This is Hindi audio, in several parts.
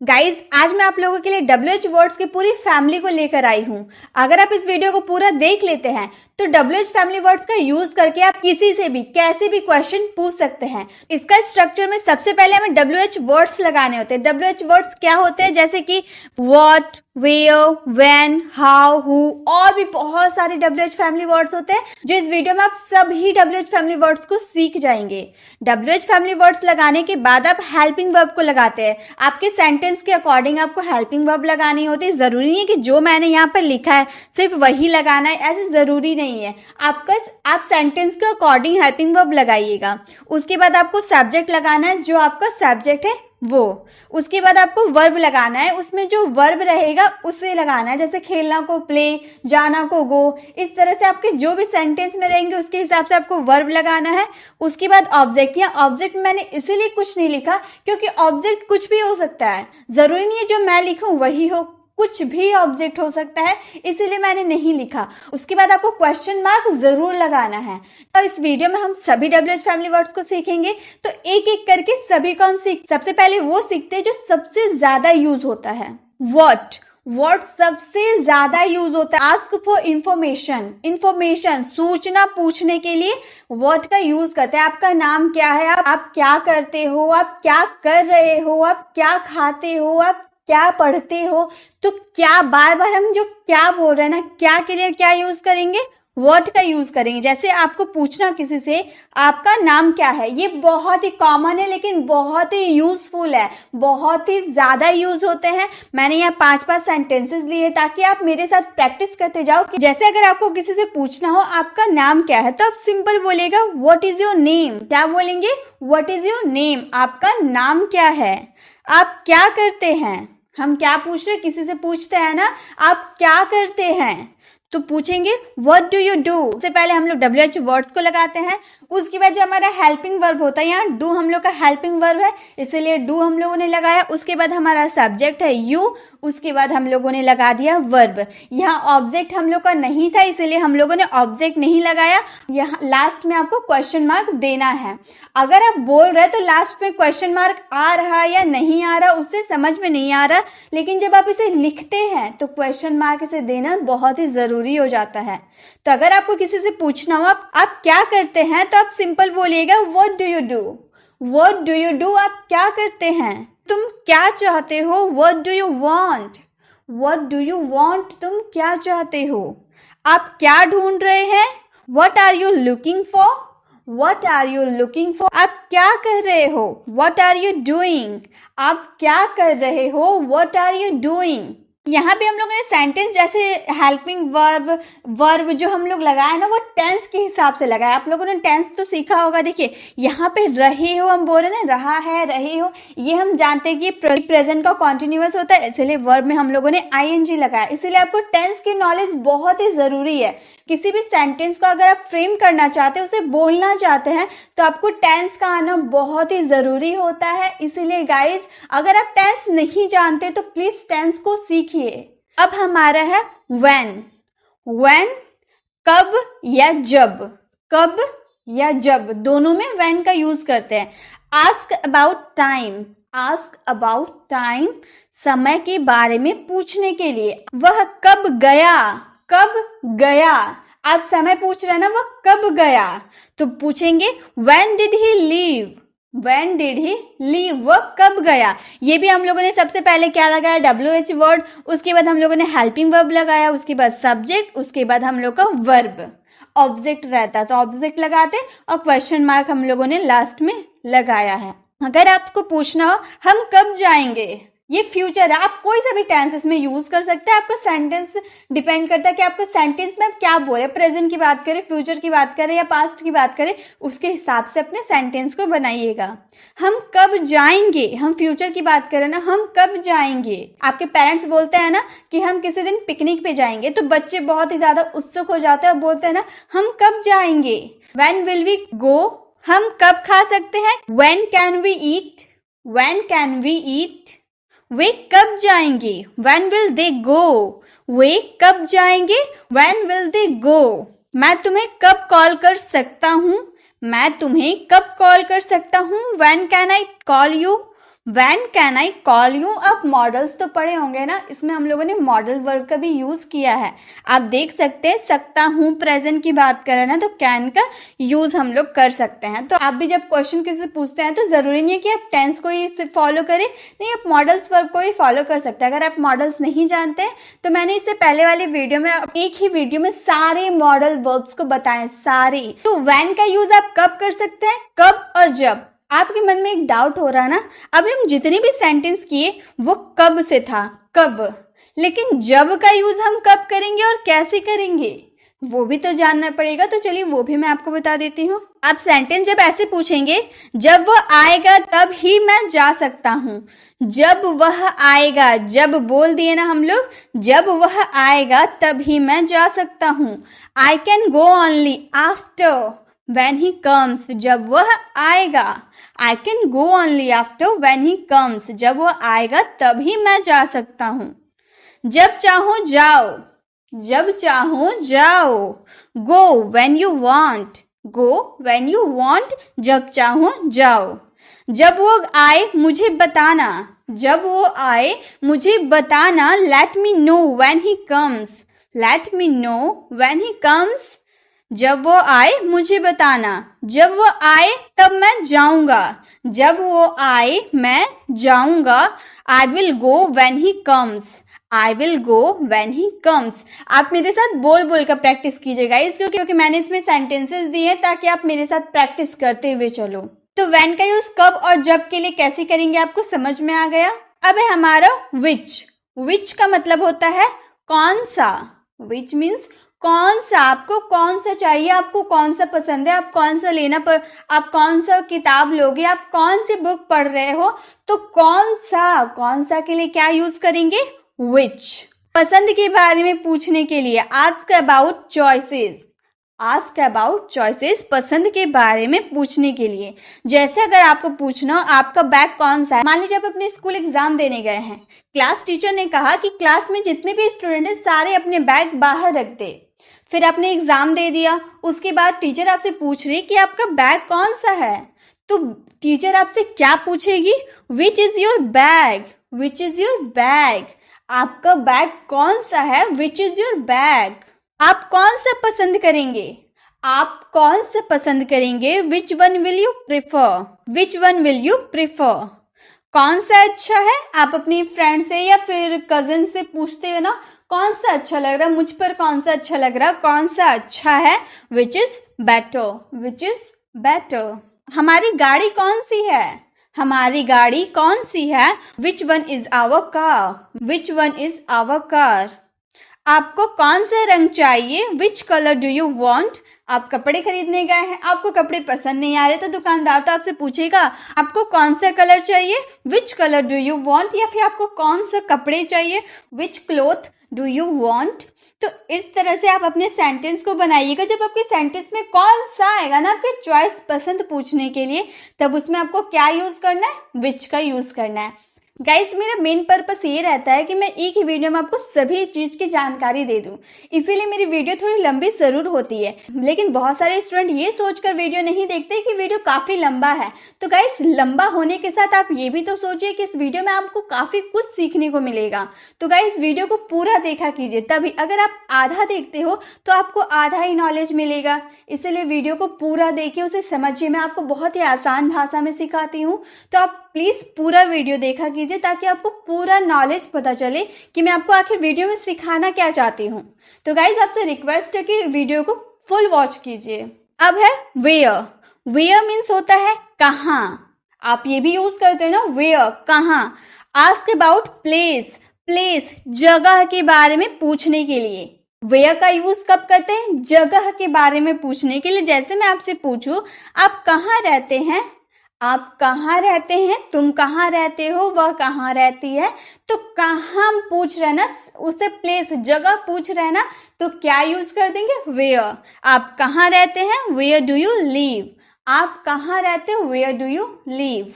गाइज आज मैं आप लोगों के लिए WH वर्ड्स की पूरी फैमिली को लेकर आई हूँ। अगर आप इस वीडियो को पूरा देख लेते हैं तो WH फैमिली वर्ड्स का यूज करके आप किसी से भी कैसे भी क्वेश्चन पूछ सकते हैं। इसका स्ट्रक्चर में सबसे पहले हमें WH वर्ड्स लगाने होते हैं। WH वर्ड्स क्या होते हैं, जैसे कि what, where, when, how, who और भी बहुत सारे WH फैमिली वर्ड्स होते हैं जो इस वीडियो में आप सभी WH फैमिली वर्ड्स को सीख जाएंगे। WH फैमिली वर्ड्स लगाने के बाद आप हेल्पिंग वर्ब को लगाते हैं। आपके सेंटेंस के अकॉर्डिंग आपको हेल्पिंग वर्ब लगानी होती है। जरूरी नहीं है कि जो मैंने यहाँ पर लिखा है सिर्फ वही लगाना है, ऐसे जरूरी नहीं है। आप सेंटेंस के अकॉर्डिंग हेल्पिंग वर्ब लगाइएगा। उसके बाद आपको सब्जेक्ट लगाना है, जो आपका सब्जेक्ट है वो। उसके बाद आपको वर्ब लगाना है, उसमें जो वर्ब रहेगा उसे लगाना है। जैसे खेलना को प्ले, जाना को गो। इस तरह से आपके जो भी सेंटेंस में रहेंगे उसके हिसाब से आपको वर्ब लगाना है। उसके बाद ऑब्जेक्ट, या ऑब्जेक्ट मैंने इसीलिए कुछ नहीं लिखा क्योंकि ऑब्जेक्ट कुछ भी हो सकता है, जरूरी नहीं है जो मैं लिखूं वही हो, कुछ भी ऑब्जेक्ट हो सकता है, इसीलिए मैंने नहीं लिखा। उसके बाद आपको क्वेश्चन मार्क जरूर लगाना है। तो इस वीडियो में हम सभी WH फैमिली वर्ड्स को सीखेंगे, तो एक एक करके सभी को हम सबसे पहले वो सीखते हैं जो सबसे ज्यादा यूज होता है। व्हाट सबसे ज्यादा यूज होता है। आस्क फॉर इंफॉर्मेशन, सूचना पूछने के लिए व्हाट का यूज करते हैं। आपका नाम क्या है, आप क्या करते हो, आप क्या कर रहे हो, आप क्या खाते हो, आप क्या पढ़ते हो। तो क्या, बार बार हम जो क्या बोल रहे हैं ना, क्या के लिए क्या यूज करेंगे, व्हाट का यूज करेंगे। जैसे आपको पूछना किसी से आपका नाम क्या है, ये बहुत ही कॉमन है लेकिन बहुत ही यूजफुल है, बहुत ही ज्यादा यूज होते हैं। मैंने यहाँ 5-5 सेंटेंसेस लिए ताकि आप मेरे साथ प्रैक्टिस करते जाओ। कि जैसे अगर आपको किसी से पूछना हो आपका नाम क्या है, तो आप सिंपल बोलेगा व्हाट इज योर नेम। क्या बोलेंगे, व्हाट इज योर नेम, आपका नाम क्या है। आप क्या करते हैं, हम क्या पूछ रहे, किसी से पूछते हैं ना, आप क्या करते हैं, तो पूछेंगे व्हाट डू यू डू। सबसे पहले हम लोग WH वर्ड्स को लगाते हैं। उसके बाद जो हमारा हेल्पिंग वर्ब होता है, यहाँ डू हम लोग का हेल्पिंग वर्ब है इसीलिए डू हम लोगों ने लगाया। उसके बाद हमारा सब्जेक्ट है यू, उसके बाद हम लोगों ने लगा दिया वर्ब। यहाँ ऑब्जेक्ट हम लोग का नहीं था इसीलिए हम लोगों ने ऑब्जेक्ट नहीं लगाया। यहाँ लास्ट में आपको क्वेश्चन मार्क देना है। अगर आप बोल रहे तो लास्ट में क्वेश्चन मार्क आ रहा या नहीं आ रहा उससे समझ में नहीं आ रहा, लेकिन जब आप इसे लिखते हैं तो क्वेश्चन मार्क इसे देना बहुत ही जरूरी हो जाता है। तो अगर आपको किसी से पूछना हो आप क्या करते हैं, तो आप सिंपल बोलिएगा what do you do. What do you do, आप क्या करते हैं, तुम क्या चाहते हो, what do you want. What do you want, तुम क्या चाहते हो। आप क्या ढूंढ रहे हैं, what are you looking for. What are you looking for, आप क्या कर रहे हो, व्हाट आर यू डूइंग। आप क्या कर रहे हो, व्हाट आर यू डूइंग। यहाँ पे हम लोगों ने सेंटेंस जैसे हेल्पिंग वर्ब जो हम लोग लगाए ना वो टेंस के हिसाब से लगाया। आप लोगों ने टेंस तो सीखा होगा। देखिए यहाँ पे रहे हो हम बोल रहे हैं ना, रहा है, रहे हो, ये हम जानते हैं कि प्रेजेंट का कॉन्टिन्यूअस होता है, इसलिए वर्ब में हम लोगों ने ING लगाया। इसलिए आपको टेंस की नॉलेज बहुत ही जरूरी है। किसी भी सेंटेंस को अगर आप फ्रेम करना चाहते हैं, उसे बोलना चाहते हैं, तो आपको टेंस का आना बहुत ही जरूरी होता है। इसीलिए गाइस अगर आप टेंस नहीं जानते तो प्लीज टेंस को सीखिए। अब हमारा है व्हेन, कब या जब। कब या जब दोनों में व्हेन का यूज करते हैं। आस्क अबाउट टाइम, समय के बारे में पूछने के लिए। वह कब गया, आप समय पूछ रहे हैं ना, वह कब गया, तो पूछेंगे व्हेन डिड ही लीव। वह कब गया। ये भी हम लोगों ने सबसे पहले क्या लगाया, WH वर्ड। उसके बाद हम लोगों ने हेल्पिंग वर्ब लगाया, उसके बाद सब्जेक्ट, उसके बाद हम लोग का वर्ब। ऑब्जेक्ट रहता तो ऑब्जेक्ट लगाते और क्वेश्चन मार्क हम लोगों ने लास्ट में लगाया है। अगर आपको पूछना हो हम कब जाएंगे, ये फ्यूचर है, आप कोई सा भी टेंसेस में यूज कर सकते हैं। आपका सेंटेंस डिपेंड करता है कि आपका सेंटेंस में आप क्या बोल रहे हैं, प्रेजेंट की बात करें, फ्यूचर की बात करें या पास्ट की बात करें, उसके हिसाब से अपने सेंटेंस को बनाइएगा। हम कब जाएंगे, हम फ्यूचर की बात करें ना, हम कब जाएंगे। आपके पेरेंट्स बोलते हैं ना कि हम किसी दिन पिकनिक पे जाएंगे, तो बच्चे बहुत ही ज्यादा उत्सुक हो जाते हैं और बोलते हैं ना हम कब जाएंगे। व्हेन विल वी गो, हम कब खा सकते हैं, व्हेन कैन वी ईट। वे कब जाएंगे, when will they go। वे कब जाएंगे, when will they go। मैं तुम्हें कब कॉल कर सकता हूँ, when can I call you। When can I call you. आप मॉडल्स तो पढ़े होंगे ना, इसमें हम लोगों ने मॉडल वर्ब का भी यूज किया है। आप देख सकते हैं सकता हूँ प्रेजेंट की बात करें ना तो कैन का यूज हम लोग कर सकते हैं। तो आप भी जब क्वेश्चन किसी से पूछते हैं तो जरूरी नहीं है कि आप टेंस को ही फॉलो करें, नहीं आप मॉडल्स वर्ब को भी फॉलो कर सकते हैं। अगर आप मॉडल्स नहीं जानते हैं तो मैंने इससे पहले वाली वीडियो में एक ही वीडियो में सारे मॉडल वर्ब्स को बताएं, सारे। तो व्हेन का यूज आप कब कर सकते हैं, कब और जब। आपके मन में एक डाउट हो रहा है ना, अभी हम जितने भी सेंटेंस किए वो कब से था, कब, लेकिन जब का यूज हम कब करेंगे और कैसे करेंगे वो भी तो जानना पड़ेगा। तो चलिए वो भी मैं आपको बता देती हूँ। आप सेंटेंस जब ऐसे पूछेंगे, जब वो आएगा तब ही मैं जा सकता हूँ। जब वह आएगा, जब बोल दिए ना हम लोग, जब वह आएगा तब ही मैं जा सकता हूँ। I can go only after when he comes, जब वह आएगा। I can go only after when he comes, जब वह आएगा तभी मैं जा सकता हूँ। जब चाहो जाओ, जब चाहो जाओ। Go when you want, go when you want, जब चाहो जाओ। जब वो आए मुझे बताना, जब वो आए मुझे बताना। Let me know when he comes, let me know when he comes, जब वो आए मुझे बताना। जब वो आए तब मैं जाऊंगा, जब वो आए मैं जाऊंगा। I will go when he comes, I will go when he comes. आप मेरे साथ बोल बोल कर प्रैक्टिस कीजिएगा इस, क्योंकि मैंने इसमें सेंटेंसेस दिए हैं ताकि आप मेरे साथ प्रैक्टिस करते हुए चलो। तो व्हेन का यूज कब और जब के लिए कैसे करेंगे आपको समझ में आ गया। अब है हमारा विच। विच का मतलब होता है कौन सा। विच मीन्स कौन सा, आपको कौन सा चाहिए, आपको कौन सा पसंद है, आप कौन सा आप कौन सा किताब लोगे, आप कौन सी बुक पढ़ रहे हो। तो कौन सा के लिए क्या यूज करेंगे, विच। पसंद के बारे में पूछने के लिए ask about choices, ask about choices, पसंद के बारे में पूछने के लिए। जैसे अगर आपको पूछना आपका बैग कौन सा है, मान लीजिए आप अपने स्कूल एग्जाम देने गए हैं, क्लास टीचर ने कहा कि क्लास में जितने भी स्टूडेंट हैं सारे अपने बैग बाहर रख दे। फिर आपने एग्जाम दे दिया, उसके बाद टीचर आपसे पूछ रही कि आपका बैग कौन सा है। तो टीचर आपसे क्या पूछेगी, which is your bag, which is your bag. आपका बैग कौन सा है, विच इज योर बैग। आप कौन सा पसंद करेंगे, आप कौन सा पसंद करेंगे। Which one will you prefer, which one will you prefer. कौन सा अच्छा है, आप अपनी फ्रेंड से या फिर कजिन से पूछते हो ना, कौन सा अच्छा लग रहा है, मुझ पर कौन सा अच्छा लग रहा है, कौन सा अच्छा है। Which is better, which is better. हमारी गाड़ी कौन सी है, हमारी गाड़ी कौन सी है। Which one is our car, which one is our car. आपको कौन सा रंग चाहिए, which colour do you want. आप कपड़े खरीदने गए हैं, आपको कपड़े पसंद नहीं आ रहे तो दुकानदार तो आपसे पूछेगा आपको कौन सा कलर चाहिए, which colour do you want. या फिर आपको कौन सा कपड़े चाहिए, विच क्लोथ डू यू वॉन्ट। तो इस तरह से आप अपने सेंटेंस को बनाइएगा। जब आपके सेंटेंस में कौन सा आएगा ना आपके चॉइस पसंद पूछने के लिए, तब उसमें आपको क्या यूज करना है, विच का यूज करना है। गाइस मेरा मेन पर्पस ये रहता है कि मैं एक ही वीडियो में आपको सभी चीज़ की जानकारी दे दूं, इसीलिए मेरी वीडियो थोड़ी लंबी ज़रूर होती है। लेकिन बहुत सारे स्टूडेंट ये सोचकर वीडियो नहीं देखते कि वीडियो काफ़ी लंबा है। तो गाइस लंबा होने के साथ आप ये भी तो सोचिए कि इस वीडियो में आपको काफ़ी कुछ सीखने को मिलेगा। तो गाइस वीडियो को पूरा देखा कीजिए, तभी अगर आप आधा देखते हो तो आपको आधा ही नॉलेज मिलेगा। इसलिए वीडियो को पूरा देखिए, उसे समझिए। मैं आपको बहुत ही आसान भाषा में सिखाती हूँ, तो आप प्लीज़ पूरा वीडियो देखा कीजिए ताकि आपको पूरा नॉलेज पता चले कि मैं आपको आखिर वीडियो में सिखाना क्या चाहती हूँ। तो गाइज आपसे रिक्वेस्ट है कि वीडियो को फुल वॉच कीजिए। अब है वेयर। वेयर मीन्स होता है कहाँ। आप ये भी यूज करते हैं ना, वेयर कहाँ। आस्क अबाउट प्लेस, प्लेस जगह के बारे में पूछने के लिए। वेयर का यूज कब करते हैं, जगह के बारे में पूछने के लिए। जैसे मैं आपसे पूछूं आप कहाँ रहते हैं, आप कहाँ रहते हैं, तुम कहाँ रहते हो, वह कहाँ रहती है। तो कहाँ पूछ रहे ना, उसे प्लेस जगह पूछ रहे ना, तो क्या यूज कर देंगे, वेयर। आप कहाँ रहते हैं, वेयर डू यू लीव। आप कहाँ रहते हो, वेयर डू यू लीव।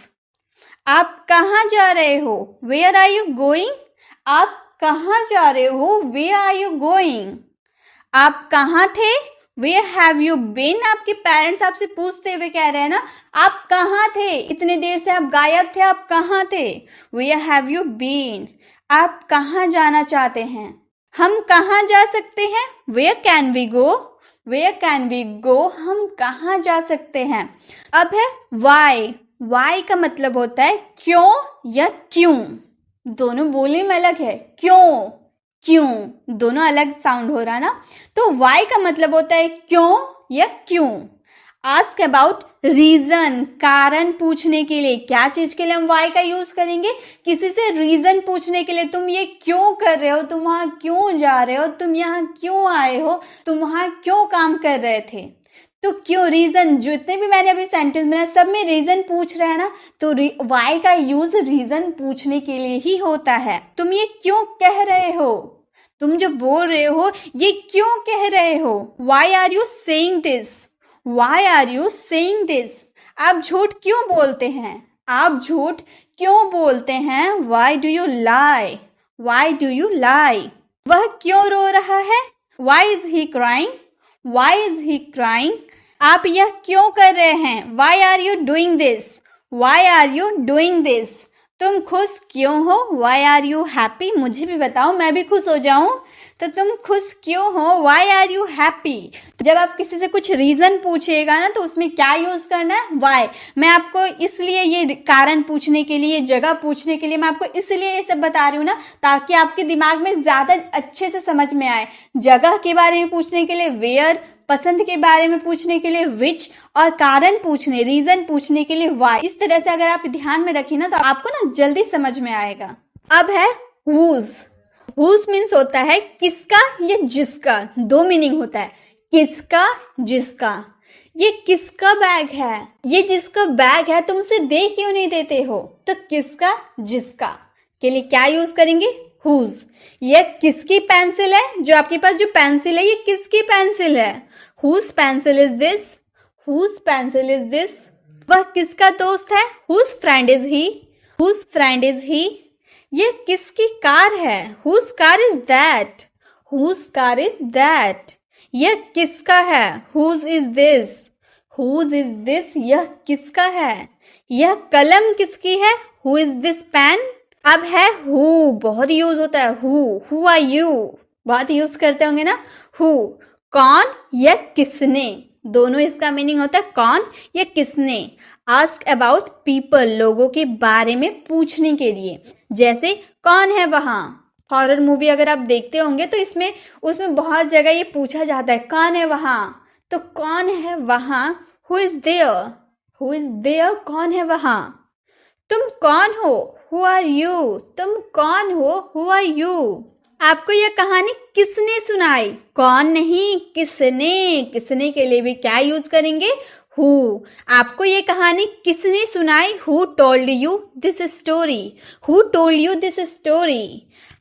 आप कहाँ जा रहे हो, वेयर आर यू गोइंग। आप कहाँ जा रहे हो, वेयर आर यू गोइंग। आप कहाँ थे, वेयर हैव यू बीन? आपके पेरेंट्स आपसे पूछते हुए कह रहे हैं ना, आप कहाँ थे, इतने देर से आप गायब थे, आप कहाँ थे? Where have you been? आप कहाँ जाना चाहते हैं? हम कहाँ जा सकते हैं? Where can we go? Where can we go? हम कहाँ जा सकते हैं? अब है वाई। वाई का मतलब होता है क्यों या क्यों। दोनों बोलने में अलग है, क्यों क्यों, दोनों अलग साउंड हो रहा ना। तो वाई का मतलब होता है क्यों या क्यों। आस्क अबाउट रीजन, कारण पूछने के लिए। क्या चीज के लिए हम वाई का यूज करेंगे? किसी से रीजन पूछने के लिए, तुम ये क्यों कर रहे हो, तुम वहां क्यों जा रहे हो, तुम यहाँ क्यों आए हो, तुम वहां क्यों काम कर रहे थे। तो क्यों, रीजन, जितने भी मैंने अभी सेंटेंस बनाए सब में रीजन पूछ रहे हैं ना, तो वाई का यूज रीजन पूछने के लिए ही होता है। तुम ये क्यों कह रहे हो, तुम जो बोल रहे हो ये क्यों कह रहे हो? Why are you saying this? Why are you saying this? आप झूठ क्यों बोलते हैं? आप झूठ क्यों बोलते हैं? Why do you lie? Why do you lie? वह क्यों रो रहा है? Why is he crying? Why is he crying? आप यह क्यों कर रहे हैं? Why are you doing this? Why are you doing this? तुम खुश क्यों हो? Why are you happy? मुझे भी बताओ, मैं भी खुश हो जाऊं। तो तुम खुश क्यों हो? Why are you happy? जब आप किसी से कुछ रीजन पूछिएगा ना, तो उसमें क्या यूज करना है? वाई। मैं आपको इसलिए ये कारण पूछने के लिए, जगह पूछने के लिए मैं आपको इसलिए ये सब बता रही हूँ ना, ताकि आपके दिमाग में ज्यादा अच्छे से समझ में आए। जगह के बारे में पूछने के लिए वेयर, पसंद के बारे में पूछने के लिए विच, और कारण पूछने, रीजन पूछने के लिए वाई। इस तरह से अगर आप ध्यान में रखिए ना, तो आपको ना जल्दी समझ में आएगा। अब है हुज। हुज मीन्स होता है किसका या जिसका। दो मीनिंग होता है, किसका, जिसका। ये किसका बैग है? ये जिसका बैग है, तुम उसे दे क्यों नहीं देते हो? तो किसका, जिसका के लिए क्या यूज करेंगे? हुज। ये किसकी पेंसिल है? जो आपके पास जो पेंसिल है, ये किसकी पेंसिल है? Whose pencil is this? Whose pencil is this? वह किसका दोस्त है? Whose friend is he? Whose friend is he? ये किसकी कार है? Whose car is that? Whose car is that? यह किसका है? Whose is this? Whose is this? यह किसका है? यह कलम किसकी है? Who is this pen? अब है हु, बहुत यूज होता है। हु आर यू, बहुत यूज करते होंगे ना। हु, कौन या किसने, दोनों इसका मीनिंग होता है कौन या किसने। आस्क अबाउट पीपल, लोगों के बारे में पूछने के लिए। जैसे कौन है वहां। हॉरर मूवी अगर आप देखते होंगे तो उसमें बहुत जगह ये पूछा जाता है, कौन है वहां। तो कौन है वहां? Who is there? Who is there? कौन है वहां? तुम कौन हो? Who are you? तुम कौन हो? Who are you? आपको यह कहानी किसने सुनाई? कौन नहीं, किसने। किसने के लिए भी क्या यूज करेंगे? हु। आपको ये कहानी किसने सुनाई? Who told you this story? Who told you this story?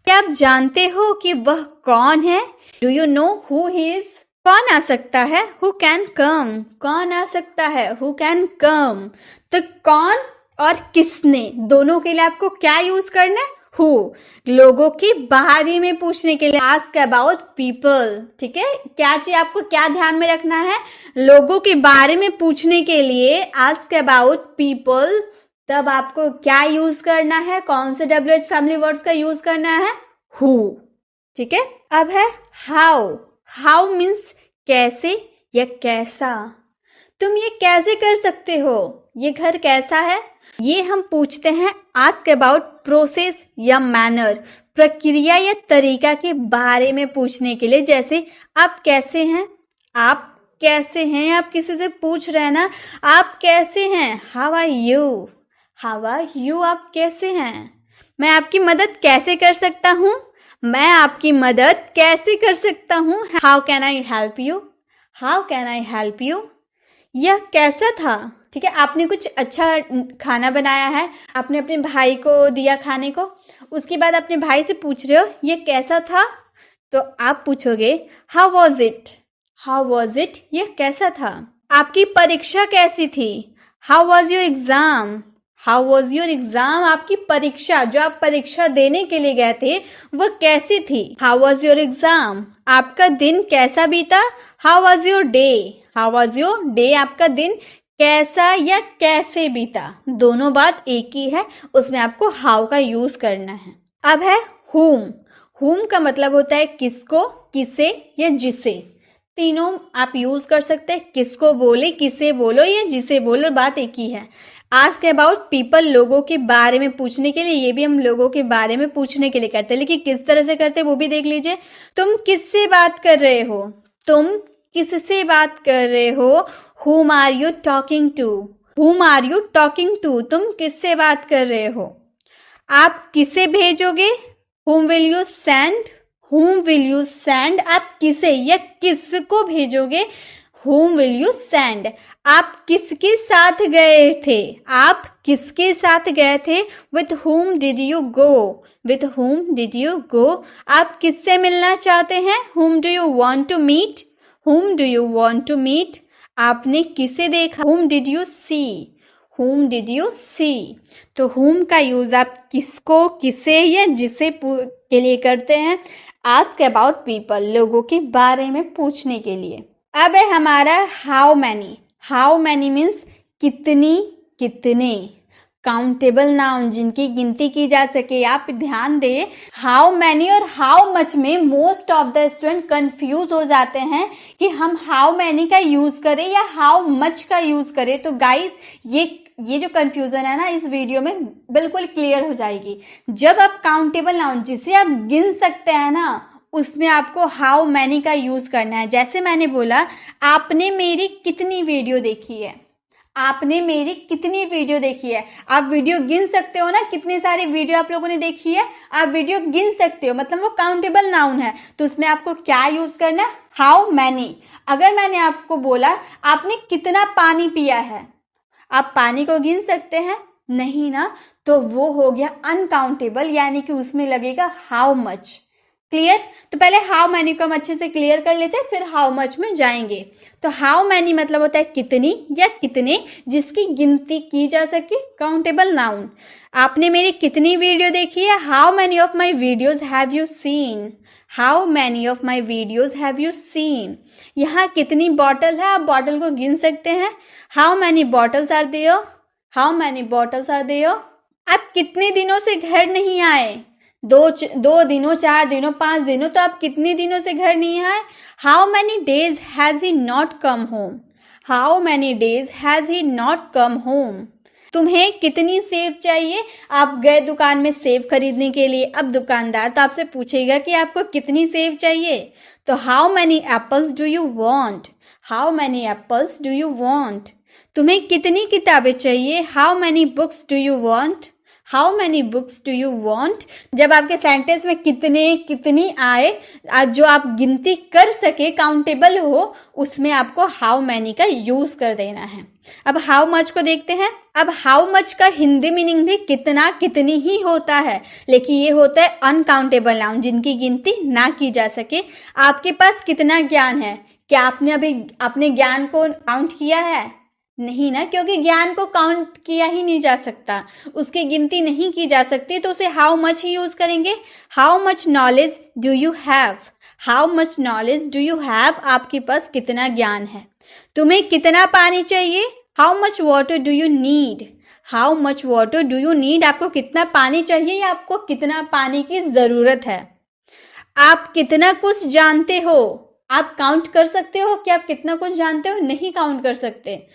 क्या आप जानते हो कि वह कौन है? Do you know who he is? कौन आ सकता है? Who can come? कौन आ सकता है? Who can come? तो कौन और किसने, दोनों के लिए आपको क्या यूज करना है? हु। लोगों के बारे में पूछने के लिए आस्क अबाउट पीपल। ठीक है, क्या चीज आपको क्या ध्यान में रखना है? लोगों के बारे में पूछने के लिए आस्क अबाउट पीपल, तब आपको क्या यूज करना है? कौन से WH फैमिली वर्ड्स का यूज करना है? हु। ठीक है। अब है हाउ। हाउ मीन्स कैसे या कैसा। तुम ये कैसे कर सकते हो? ये घर कैसा है? ये हम पूछते हैं आस्क अबाउट प्रोसेस या मैनर, प्रक्रिया या तरीका के बारे में पूछने के लिए। जैसे आप कैसे हैं? आप कैसे हैं? आप किसी से पूछ रहे हैं ना, आप कैसे हैं? How are you? How are you? आप कैसे हैं? मैं आपकी मदद कैसे कर सकता हूँ? मैं आपकी मदद कैसे कर सकता हूँ? How can I help you? How can I help you? यह कैसा था? ठीक है, आपने कुछ अच्छा खाना बनाया है, आपने अपने भाई को दिया खाने को, उसके बाद अपने भाई से पूछ रहे हो ये कैसा था, तो आप पूछोगे how was it? How was it? ये कैसा था? आपकी परीक्षा कैसी थी? How was your exam? How was your exam, आपकी परीक्षा, जो आप परीक्षा देने के लिए गए थे वो कैसी थी। हाउ वॉज योर एग्जाम, आपका दिन कैसा बीता। How was your day, how was your day, आपका दिन कैसा या कैसे बीता। दोनों बात एक ही है, उसमें आपको हाउ का यूज करना है। अब है whom, whom का मतलब होता है किसको, किसे या जिसे। तीनों आप यूज कर सकते हैं, किसको बोले, किसे बोलो या जिसे बोलो, बात एक ही है। आस्क अबाउट पीपल, लोगों के बारे में पूछने के लिए, ये भी हम लोगों के बारे में पूछने के लिए करते हैं, लेकिन किस तरह से करते हैं वो भी देख लीजिए। तुम किससे बात कर रहे हो, तुम किससे बात कर रहे हो। whom are you talking to, whom are you talking to, तुम किससे बात कर रहे हो। आप किसे भेजोगे, whom will you send, whom will you send, आप किसे या किसको भेजोगे, whom will you send। आप किसके साथ गए थे, आप किसके साथ गए थे, with whom did you go, with whom did you go। आप किससे मिलना चाहते हैं, whom do you want to meet, whom do you want to meet। आपने किसे देखा, whom did you see, whom did you see। तो whom का यूज आप किसको, किसे या जिसे के लिए करते हैं। आस्क अबाउट पीपल, लोगों के बारे में पूछने के लिए। अब है हमारा how many, how many means कितनी, कितने। काउंटेबल नाउन, जिनकी गिनती की जा सके। आप ध्यान दें, हाउ मैनी और हाउ मच में most of the student confuse हो जाते हैं कि हम हाउ मैनी का यूज करें या हाउ मच का यूज करें। तो गाइस ये जो कंफ्यूजन है ना, इस वीडियो में बिल्कुल क्लियर हो जाएगी। जब आप काउंटेबल नाउन जिसे आप गिन सकते हैं ना, उसमें आपको हाउ मैनी का यूज करना है। जैसे मैंने बोला, आपने मेरी कितनी वीडियो देखी है, आपने मेरी कितनी वीडियो देखी है। आप वीडियो गिन सकते हो ना, कितने सारे वीडियो आप लोगों ने देखी है, आप वीडियो गिन सकते हो, मतलब वो काउंटेबल नाउन है। तो उसमें आपको क्या यूज करना है, हाउ मैनी। अगर मैंने आपको बोला आपने कितना पानी पिया है, आप पानी को गिन सकते हैं, नहीं ना, तो वो हो गया अनकाउंटेबल, यानी कि उसमें लगेगा हाउ मच। क्लियर। तो पहले हाउ मैनी को हम अच्छे से क्लियर कर लेते हैं, फिर हाउ मच में जाएंगे। तो हाउ मैनी मतलब होता है कितनी या कितने, जिसकी गिनती की जा सके, काउंटेबल नाउन। आपने मेरी कितनी वीडियो देखी है, how many of my videos have you seen, how many of my videos have you seen. यहाँ कितनी बॉटल है, आप बॉटल को गिन सकते हैं, how many bottles are there, how many bottles are there. आप कितने दिनों से घर नहीं आए, दो दिनों, 4 दिनों, 5 दिनों, तो आप कितने दिनों से घर नहीं आए। How many days has he not come home, how many days has he not come home. तुम्हें कितनी सेब चाहिए, आप गए दुकान में सेब खरीदने के लिए। अब दुकानदार तो आपसे पूछेगा कि आपको कितनी सेब चाहिए, तो how many apples do you want, how many apples do you want. तुम्हें कितनी किताबें चाहिए, how many books do you want, how many books do you want. जब आपके सेंटेंस में कितने, कितनी आए, जो आप गिनती कर सके, काउंटेबल हो, उसमें आपको हाउ मैनी का यूज कर देना है। अब हाउ मच को देखते हैं। अब हाउ मच का हिंदी मीनिंग भी कितना, कितनी ही होता है, लेकिन ये होता है अनकाउंटेबल नाउन, जिनकी गिनती ना की जा सके। आपके पास कितना ज्ञान है, क्या आपने अभी अपने ज्ञान को काउंट किया है, नहीं ना, क्योंकि ज्ञान को काउंट किया ही नहीं जा सकता, उसकी गिनती नहीं की जा सकती, तो उसे हाउ मच ही यूज करेंगे। How much knowledge do you have, how much knowledge do you have, आपके पास कितना ज्ञान है। तुम्हें कितना पानी चाहिए, how much water do you need, how much water do you need, आपको कितना पानी चाहिए या आपको कितना पानी की जरूरत है। आप कितना कुछ जानते हो, आप काउंट कर सकते हो कि आप कितना कुछ जानते हो, नहीं काउंट कर सकते।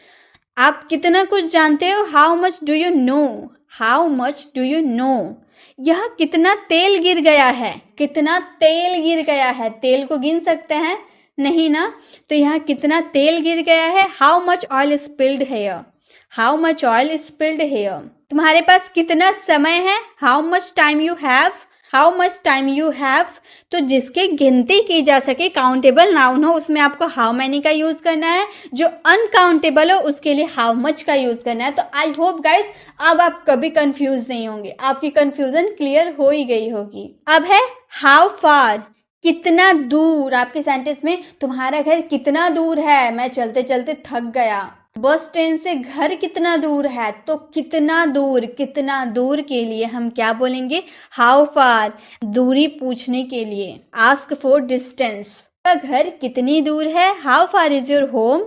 आप कितना कुछ जानते हो, how much do you know, how much do you know. यह कितना तेल गिर गया है, कितना तेल गिर गया है, तेल को गिन सकते हैं, नहीं ना, तो यहाँ कितना तेल गिर गया है, how much oil spilled here, how much oil spilled here. तुम्हारे पास कितना समय है, how much time you have, how much time you have. तो जिसकी गिनती की जा सके, काउंटेबल नाउन हो, उसमें आपको हाउ मैनी का यूज करना है। जो अनकाउंटेबल हो उसके लिए हाउ मच का यूज करना है। तो आई होप गाइस अब आप कभी कंफ्यूज नहीं होंगे, आपकी कंफ्यूजन क्लियर हो ही गई होगी। अब है हाउ फार, कितना दूर। आपके सेंटेंस में तुम्हारा घर कितना दूर है, मैं चलते चलते थक गया, बस स्टैंड से घर कितना दूर है, तो कितना दूर के लिए हम क्या बोलेंगे, हाउ फार। दूरी पूछने के लिए आस्क फॉर डिस्टेंस। का घर कितनी दूर है, how far is your home,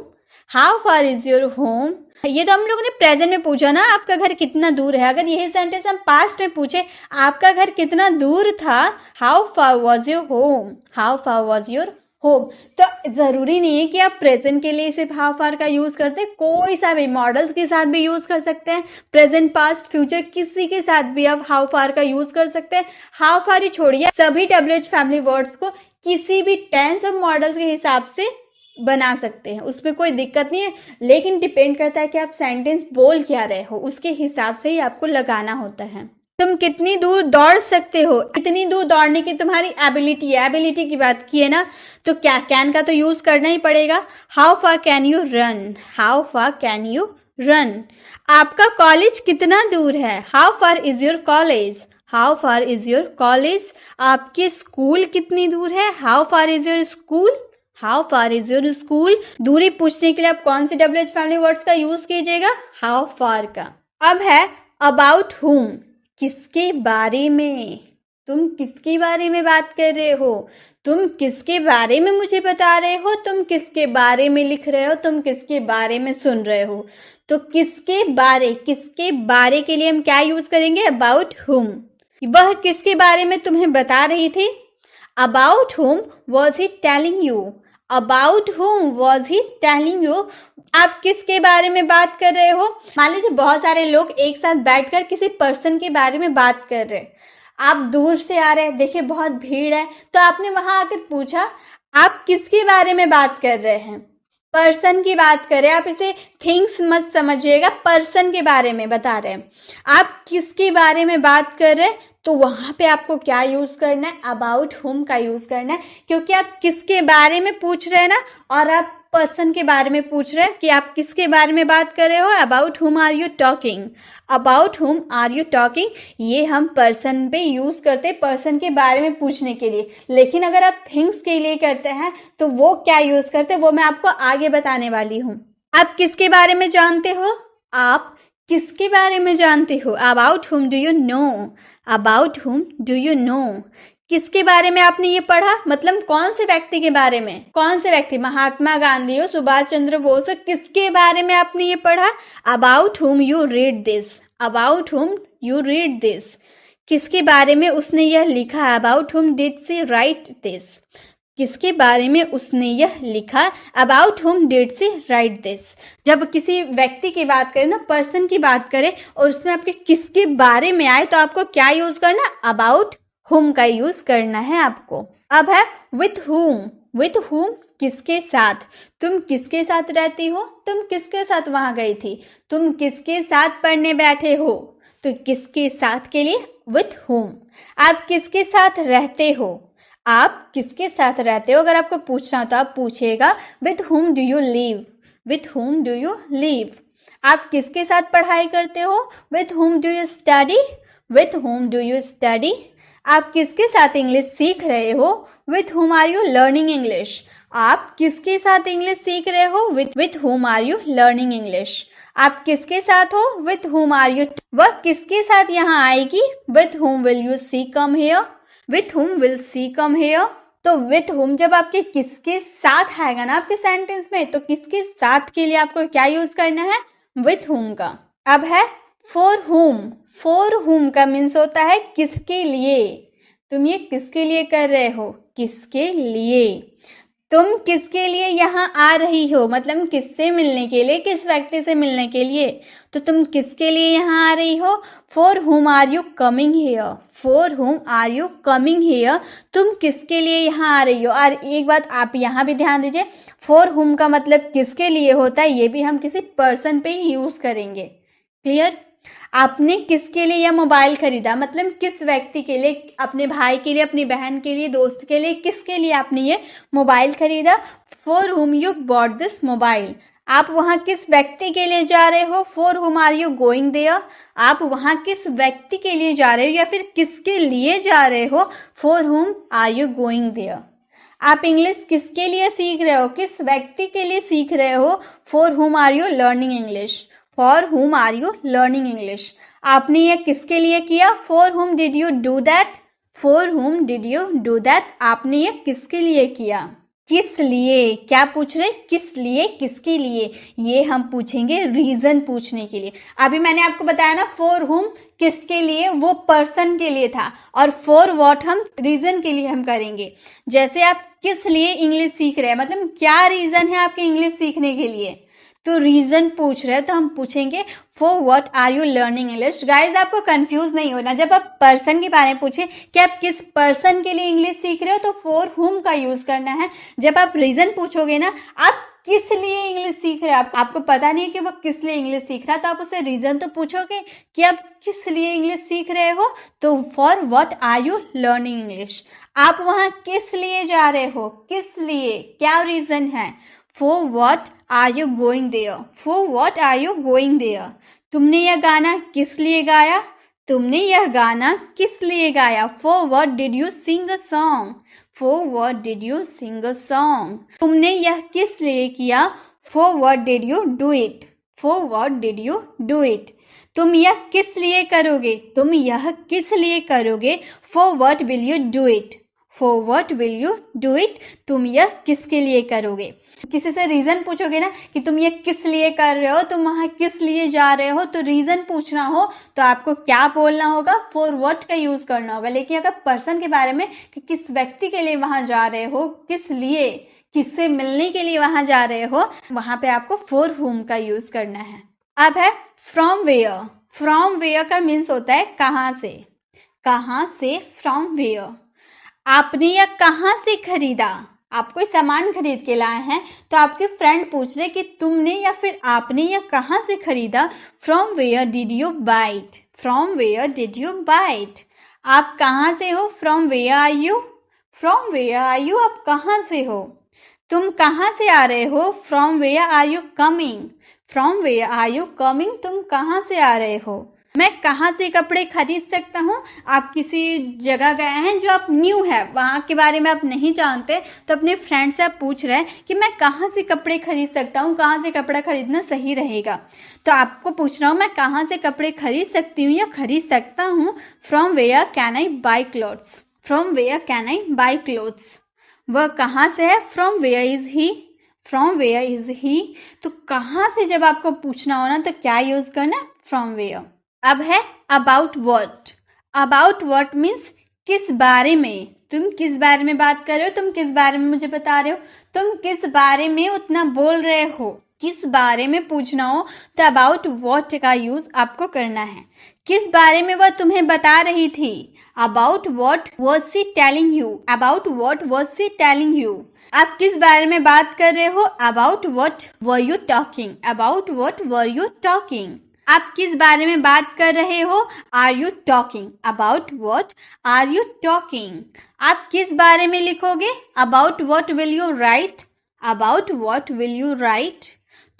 how far is your home. ये तो हम लोगों ने प्रेजेंट में पूछा ना, आपका घर कितना दूर है। अगर यही सेंटेंस हम पास्ट में पूछे, आपका घर कितना दूर था, how far was your home, how far was your home. तो जरूरी नहीं है कि आप प्रेजेंट के लिए सिर्फ हाउ फार का यूज करते, कोई सा भी मॉडल्स के साथ भी यूज कर सकते हैं, प्रेजेंट पास्ट फ्यूचर किसी के साथ भी आप हाउ फार का यूज कर सकते हैं। हाउ फार ही छोड़िए, सभी WH फैमिली वर्ड्स को किसी भी टेंस और मॉडल्स के हिसाब से बना सकते हैं, उसमें कोई दिक्कत नहीं है। लेकिन डिपेंड करता है कि आप सेंटेंस बोल क्या रहे हो, उसके हिसाब से ही आपको लगाना होता है। तुम कितनी दूर दौड़ सकते हो, इतनी दूर दौड़ने की तुम्हारी एबिलिटी है, एबिलिटी की बात की है ना, तो क्या कैन का तो यूज करना ही पड़ेगा। How far can you run, how far can you run. आपका कॉलेज कितना दूर है, how far is your college, how far is your college. आपकी स्कूल कितनी दूर है, how far is your school, how far is your school. दूरी पूछने के लिए आप कौन से WH फैमिली वर्ड्स का यूज कीजिएगा, हाउ फार का। अब है अबाउट हुम, किसके बारे में, तुम किसके बारे में बात कर रहे हो, तुम किसके बारे में मुझे बता रहे हो, तुम किसके बारे में लिख रहे हो, तुम किसके बारे में सुन रहे हो। तो किसके बारे के लिए हम क्या यूज करेंगे, अबाउट हुम। वह किसके बारे में तुम्हें बता रही थी, अबाउट हुम was he telling you, about हुम वॉज ही टेलिंग यू। आप किसके बारे में बात कर रहे हो। मान लीजिए बहुत सारे लोग एक साथ बैठकर किसी पर्सन के बारे में बात कर रहे हैं, आप दूर से आ रहे हैं, देखिए बहुत भीड़ है, तो आपने वहां आकर पूछा आप किसके बारे में बात कर रहे हैं, पर्सन की बात कर रहे हैं। आप इसे थिंग्स मत समझिएगा, पर्सन के बारे में बता रहे हैं। आप किसके बारे में बात कर रहे हैं, तो वहां पे आपको क्या यूज करना है, अबाउट हुम का यूज करना है, क्योंकि आप किसके बारे में पूछ रहे हैं ना, और आप पर्सन के बारे में पूछ रहे हैं कि आप किसके बारे में बात कर रहे हो। About whom are you talking, about whom are you talking. ये हम पर्सन पे यूज करते हैं, पर्सन के बारे में पूछने के लिए। लेकिन अगर आप थिंग्स के लिए करते हैं तो वो क्या यूज करते हैं, वो मैं आपको आगे बताने वाली हूँ। आप किसके बारे में जानते हो, आप किसके बारे में जानते हो, अबाउट हुम डू यू नो, अबाउट हुम डू यू नो। किसके बारे में आपने ये पढ़ा, मतलब कौन से व्यक्ति के बारे में, कौन से व्यक्ति, महात्मा गांधी हो, सुभाष चंद्र बोस हो, किसके बारे में आपने ये पढ़ा, about whom you read this, about whom you read this. किसके बारे में उसने यह लिखा, अबाउट हुम डिड सी राइट दिस, किसके बारे में उसने यह लिखा, अबाउट हुम डिड सी राइट दिस। जब किसी व्यक्ति की बात करें ना, पर्सन की बात करें, और उसमें आपके किसके बारे में आए, तो आपको क्या यूज करना, अबाउट हुम का यूज करना है आपको। अब है विथ हुम, विथ हुम किसके साथ, तुम किसके साथ रहती हो, तुम किसके साथ वहां गई थी, तुम किसके साथ पढ़ने बैठे हो, तो किसके साथ के लिए विथ हुम। आप किसके साथ रहते हो, आप किसके साथ रहते हो, अगर आपको पूछना हो तो आप पूछेगा with whom do you live, with whom do you live. आप किसके साथ पढ़ाई करते हो, with whom do you study, with whom do you study. आप किसके साथ इंग्लिश सीख रहे हो, with whom are you learning English. आप किसके साथ इंग्लिश सीख रहे हो, with whom are you learning English. आप किसके साथ हो, विथ हुम आर यू, वह किसके साथ यहाँ आएगी, with whom will you see come here, with whom will see come here. तो विथ हुम जब आपके किसके साथ आएगा ना आपके सेंटेंस में, तो किसके साथ के लिए आपको क्या यूज करना है, विथ हुम का। अब है फॉर हुम, फॉर हुम का मीन्स होता है किसके लिए, तुम ये किसके लिए कर रहे हो, किसके लिए। तुम किसके लिए यहाँ आ रही हो, मतलब किससे मिलने के लिए, किस व्यक्ति से मिलने के लिए, तो तुम किसके लिए यहाँ आ रही हो, for whom are you coming here, for whom are you coming here. तुम किसके लिए यहाँ आ रही हो। और एक बात आप यहाँ भी ध्यान दीजिए, फॉर हुम का मतलब किसके लिए होता है, ये भी हम किसी पर्सन पे ही यूज करेंगे। क्लियर। आपने किसके लिए यह मोबाइल खरीदा, मतलब किस व्यक्ति के लिए, अपने भाई के लिए, अपनी बहन के लिए, दोस्त के लिए, किसके लिए आपने ये मोबाइल खरीदा, for whom you bought this mobile. आप वहाँ किस व्यक्ति के लिए जा रहे हो, for whom are you going there. आप वहाँ किस व्यक्ति के लिए जा रहे हो या फिर किसके लिए जा रहे हो, for whom are you going there. आप इंग्लिश किसके लिए सीख रहे हो, किस व्यक्ति के लिए सीख रहे हो। For whom are you learning English, for whom are you learning English. आपने ये किसके लिए किया, for whom did you do that, for whom did you do that. आपने ये किसके लिए किया, किस लिए। क्या पूछ रहे, किस लिए, किसके लिए। ये हम पूछेंगे रीजन पूछने के लिए। अभी मैंने आपको बताया ना, फॉर हुम किसके लिए, वो पर्सन के लिए था, और फॉर व्हाट हम रीजन के लिए हम करेंगे। जैसे आप किस लिए इंग्लिश सीख रहे हैं, मतलब क्या रीजन है आपके इंग्लिश सीखने के लिए, तो रीजन पूछ रहे हैं तो हम पूछेंगे for what are you learning English. Guys आपको कंफ्यूज नहीं होना, जब आप पर्सन के बारे में पूछे कि आप किस पर्सन के लिए इंग्लिश सीख रहे हो तो फॉर हुम का यूज करना है। जब आप रीजन पूछोगे ना, आप किस लिए इंग्लिश सीख रहे हो, आपको पता नहीं है कि वो किस लिए इंग्लिश सीख रहा है, तो आप उससे रीजन तो पूछोगे कि आप किस लिए इंग्लिश सीख रहे हो, तो for what are you learning English. आप वहां किस लिए जा रहे हो, किस लिए, क्या रीजन है। For what are you going there, for what are you going there. तुमने यह गाना किस लिए गाया, तुमने यह गाना किस लिए गाया। For what did you sing a song, for what did you sing a song. तुमने यह किस लिए किया, for what did you do it, for what did you do it. तुम यह किस लिए करोगे, तुम यह किस लिए करोगे। For what will you do it, for what will you do it. तुम यह किसके लिए करोगे। किसी से रीजन पूछोगे ना कि तुम ये किस लिए कर रहे हो, तुम वहां किस लिए जा रहे हो, तो रीजन पूछना हो तो आपको क्या बोलना होगा, फॉर व्हाट का यूज करना होगा। लेकिन अगर पर्सन के बारे में कि किस व्यक्ति के लिए वहां जा रहे हो, किस लिए, किससे मिलने के लिए वहां जा रहे हो, वहां पे आपको फॉर हुम का यूज करना है। अब है फ्रॉम वेयर। फ्रॉम वेयर का मीन्स होता है कहाँ से, कहाँ से, फ्रॉम वेयर। आपने यह कहाँ से खरीदा, आप कोई सामान खरीद के लाए हैं तो आपके फ्रेंड पूछ रहे कि तुमने या फिर आपने यह कहाँ से खरीदा। From where did you buy it, from where did you buy it. आप कहाँ से हो, from where are you, from where are you, आप कहाँ से हो। तुम कहाँ से आ रहे हो, from where are you coming, from where are you coming, तुम कहाँ से आ रहे हो। मैं कहाँ से कपड़े खरीद सकता हूँ, आप किसी जगह गए हैं जो आप न्यू है, वहाँ के बारे में आप नहीं जानते, तो अपने फ्रेंड से आप पूछ रहे हैं कि मैं कहाँ से कपड़े खरीद सकता हूँ, कहाँ से कपड़ा खरीदना सही रहेगा। तो आपको पूछ रहा हूँ मैं कहाँ से कपड़े खरीद सकती हूँ या खरीद सकता हूँ। From where can I buy clothes, from where can I buy clothes. वह कहाँ से है, from where is he, from where is he. तो कहाँ से जब आपको पूछना हो ना तो क्या यूज करना, फ्रॉम वेयर। अब है about what. About what means किस बारे में, तुम किस बारे में बात कर रहे हो, तुम किस बारे में मुझे बता रहे हो, तुम किस बारे में उतना बोल रहे हो, किस बारे में पूछना हो तो अबाउट व्हाट का यूज आपको करना है। किस बारे में वह तुम्हें बता रही थी, about what was she telling you, about what was she telling you. आप किस बारे में बात कर रहे हो, about what were you talking, about what were you talking. आप किस बारे में बात कर रहे हो, are you talking, about what are you talking. आप किस बारे में लिखोगे, about what will you write, about what will you write.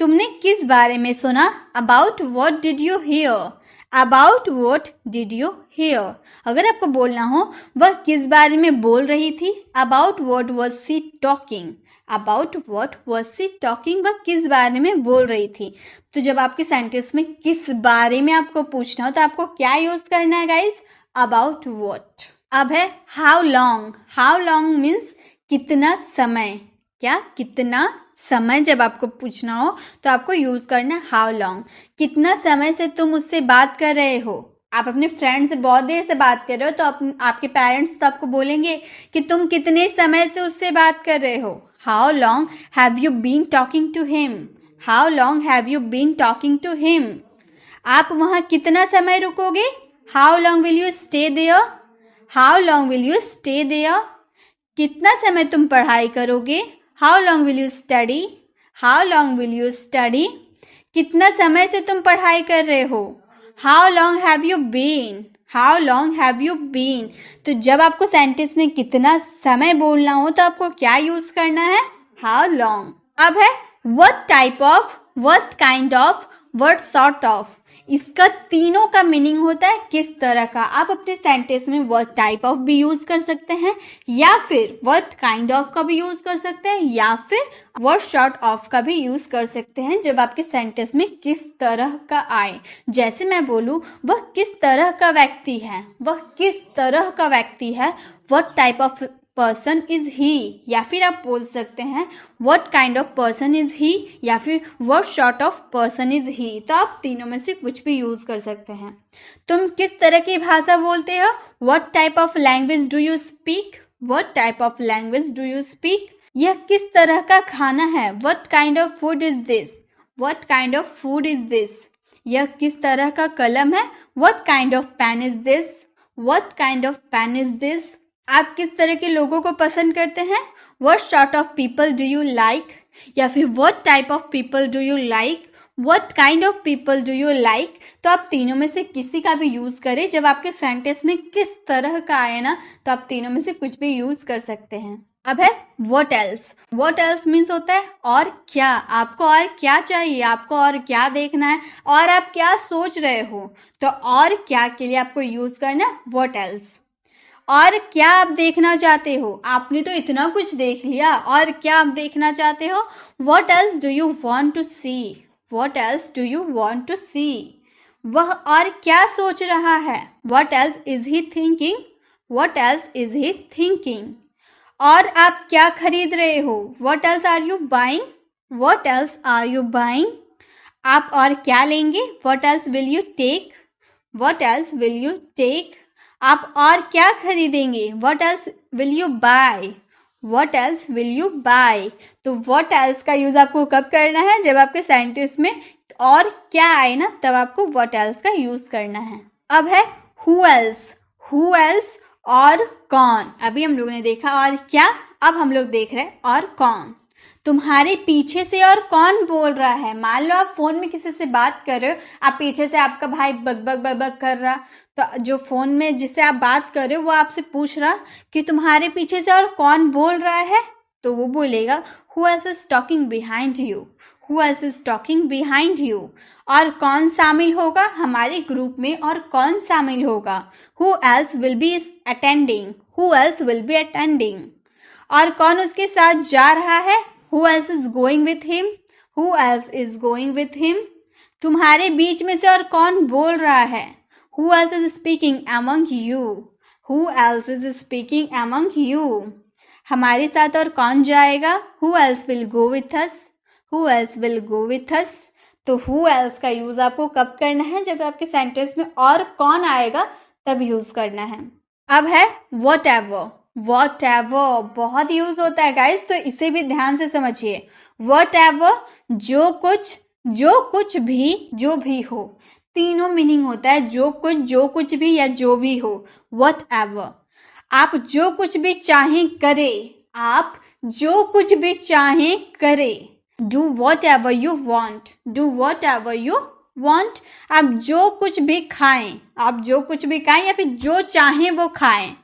तुमने किस बारे में सुना, about what did you here, about what did you here. अगर आपको बोलना हो वह किस बारे में बोल रही थी, about what was she talking, about what was she talking, वह किस बारे में बोल रही थी। तो जब आपके सेंटेंस में किस बारे में आपको पूछना हो तो आपको क्या यूज करना है गाइज, अबाउट व्हाट। अब है how long. How long means कितना समय, क्या कितना समय जब आपको पूछना हो तो आपको यूज करना है हाउ लॉन्ग। कितना समय से तुम उससे बात कर रहे हो, आप अपने फ्रेंड से बहुत देर से बात कर रहे हो तो आपके पेरेंट्स तो आपको बोलेंगे कि तुम कितने समय से उससे बात कर रहे हो। How long have you been talking to him, how long have you been talking to him. आप वहाँ कितना समय रुकोगे, how long will you stay there, how long will you stay there. कितना समय तुम पढ़ाई करोगे, how long will you study, how long will you study. कितना समय से तुम पढ़ाई कर रहे हो, how long have you been, how long have you been. तो जब आपको सेंटेंस में कितना समय बोलना हो तो आपको क्या यूज करना है, हाउ लॉन्ग। अब है what type of what kind of, what sort of. इसका तीनों का मीनिंग होता है किस तरह का। आप अपने सेंटेंस में व्हाट टाइप ऑफ भी यूज कर सकते हैं, या फिर व्हाट काइंड ऑफ का भी यूज कर सकते हैं, या फिर व्हाट सॉर्ट ऑफ का भी यूज कर सकते हैं जब आपके सेंटेंस में किस तरह का आए। जैसे मैं बोलूँ वह किस तरह का व्यक्ति है, वह किस तरह का व्यक्ति है, what type of person is he, या फिर आप बोल सकते हैं what kind of person is he, या फिर what sort of person is he. तो आप तीनों में से कुछ भी यूज कर सकते हैं। तुम किस तरह की भाषा बोलते हो, what type of language do you speak, what type of language do you speak. यह किस तरह का खाना है, what kind of food is this, what kind of food is this. यह किस तरह का कलम है, what kind of pen is this, what kind of pen is this. आप किस तरह के लोगों को पसंद करते हैं, what sort of people do you like, या फिर what type of people do you like, what kind of people do you like. तो आप तीनों में से किसी का भी यूज करें। जब आपके सेंटेंस में किस तरह का आए ना, तो आप तीनों में से कुछ भी यूज कर सकते हैं। अब है what else. What else means होता है और क्या। आपको और क्या चाहिए, आपको और क्या देखना है, और आप क्या सोच रहे हो, तो और क्या के लिए आपको यूज करना है व्हाट एल्स। और क्या आप देखना चाहते हो, आपने तो इतना कुछ देख लिया, और क्या आप देखना चाहते हो, what else do you want to see, what else do you want to see. वह और क्या सोच रहा है, what else is he thinking, what else is he thinking. और आप क्या खरीद रहे हो, what else are you buying, what else are you buying. आप और क्या लेंगे, what else will you take, what else will you take. आप और क्या खरीदेंगे, what else will you buy, what else will you buy. तो व्हाट एल्स का यूज आपको कब करना है, जब आपके सेंटेंस में और क्या आए ना, तब आपको व्हाट एल्स का यूज करना है। अब है हु एल्स। हु एल्स और कौन। अभी हम लोगों ने देखा और क्या, अब हम लोग देख रहे हैं और कौन। तुम्हारे पीछे से और कौन बोल रहा है। मान लो आप फोन में किसी से बात कर रहे हो, आप पीछे से आपका भाई बग बग बग बग कर रहा, तो जो फोन में जिससे आप बात कर रहे हो वो आपसे पूछ रहा कि तुम्हारे पीछे से और कौन बोल रहा है, तो वो बोलेगा who else is talking behind you, who else is talking behind you. और कौन शामिल होगा हमारे ग्रुप में, और कौन शामिल होगा, who else will be attending, who else will be attending. और कौन उसके साथ जा रहा है, who else is going with him, who else is going with him। तुम्हारे बीच में से और कौन बोल रहा है, who else is speaking among you, who else is speaking among you। हमारे साथ और कौन जाएगा, who else will go with us, who else will go with us। तो who else का यूज आपको कब करना है, जब आपके सेंटेंस में और कौन आएगा तब यूज करना है। अब है whatever। whatever बहुत यूज होता है गाइस, तो इसे भी ध्यान से समझिए। whatever जो कुछ भी, जो भी हो। तीनों मीनिंग होता है, जो कुछ भी या जो भी हो। whatever आप जो कुछ भी चाहें करे, आप जो कुछ भी चाहें करे। do whatever you want, do whatever you want। आप जो कुछ भी खाएं, आप जो कुछ भी खाएं, या फिर जो चाहें वो खाएं।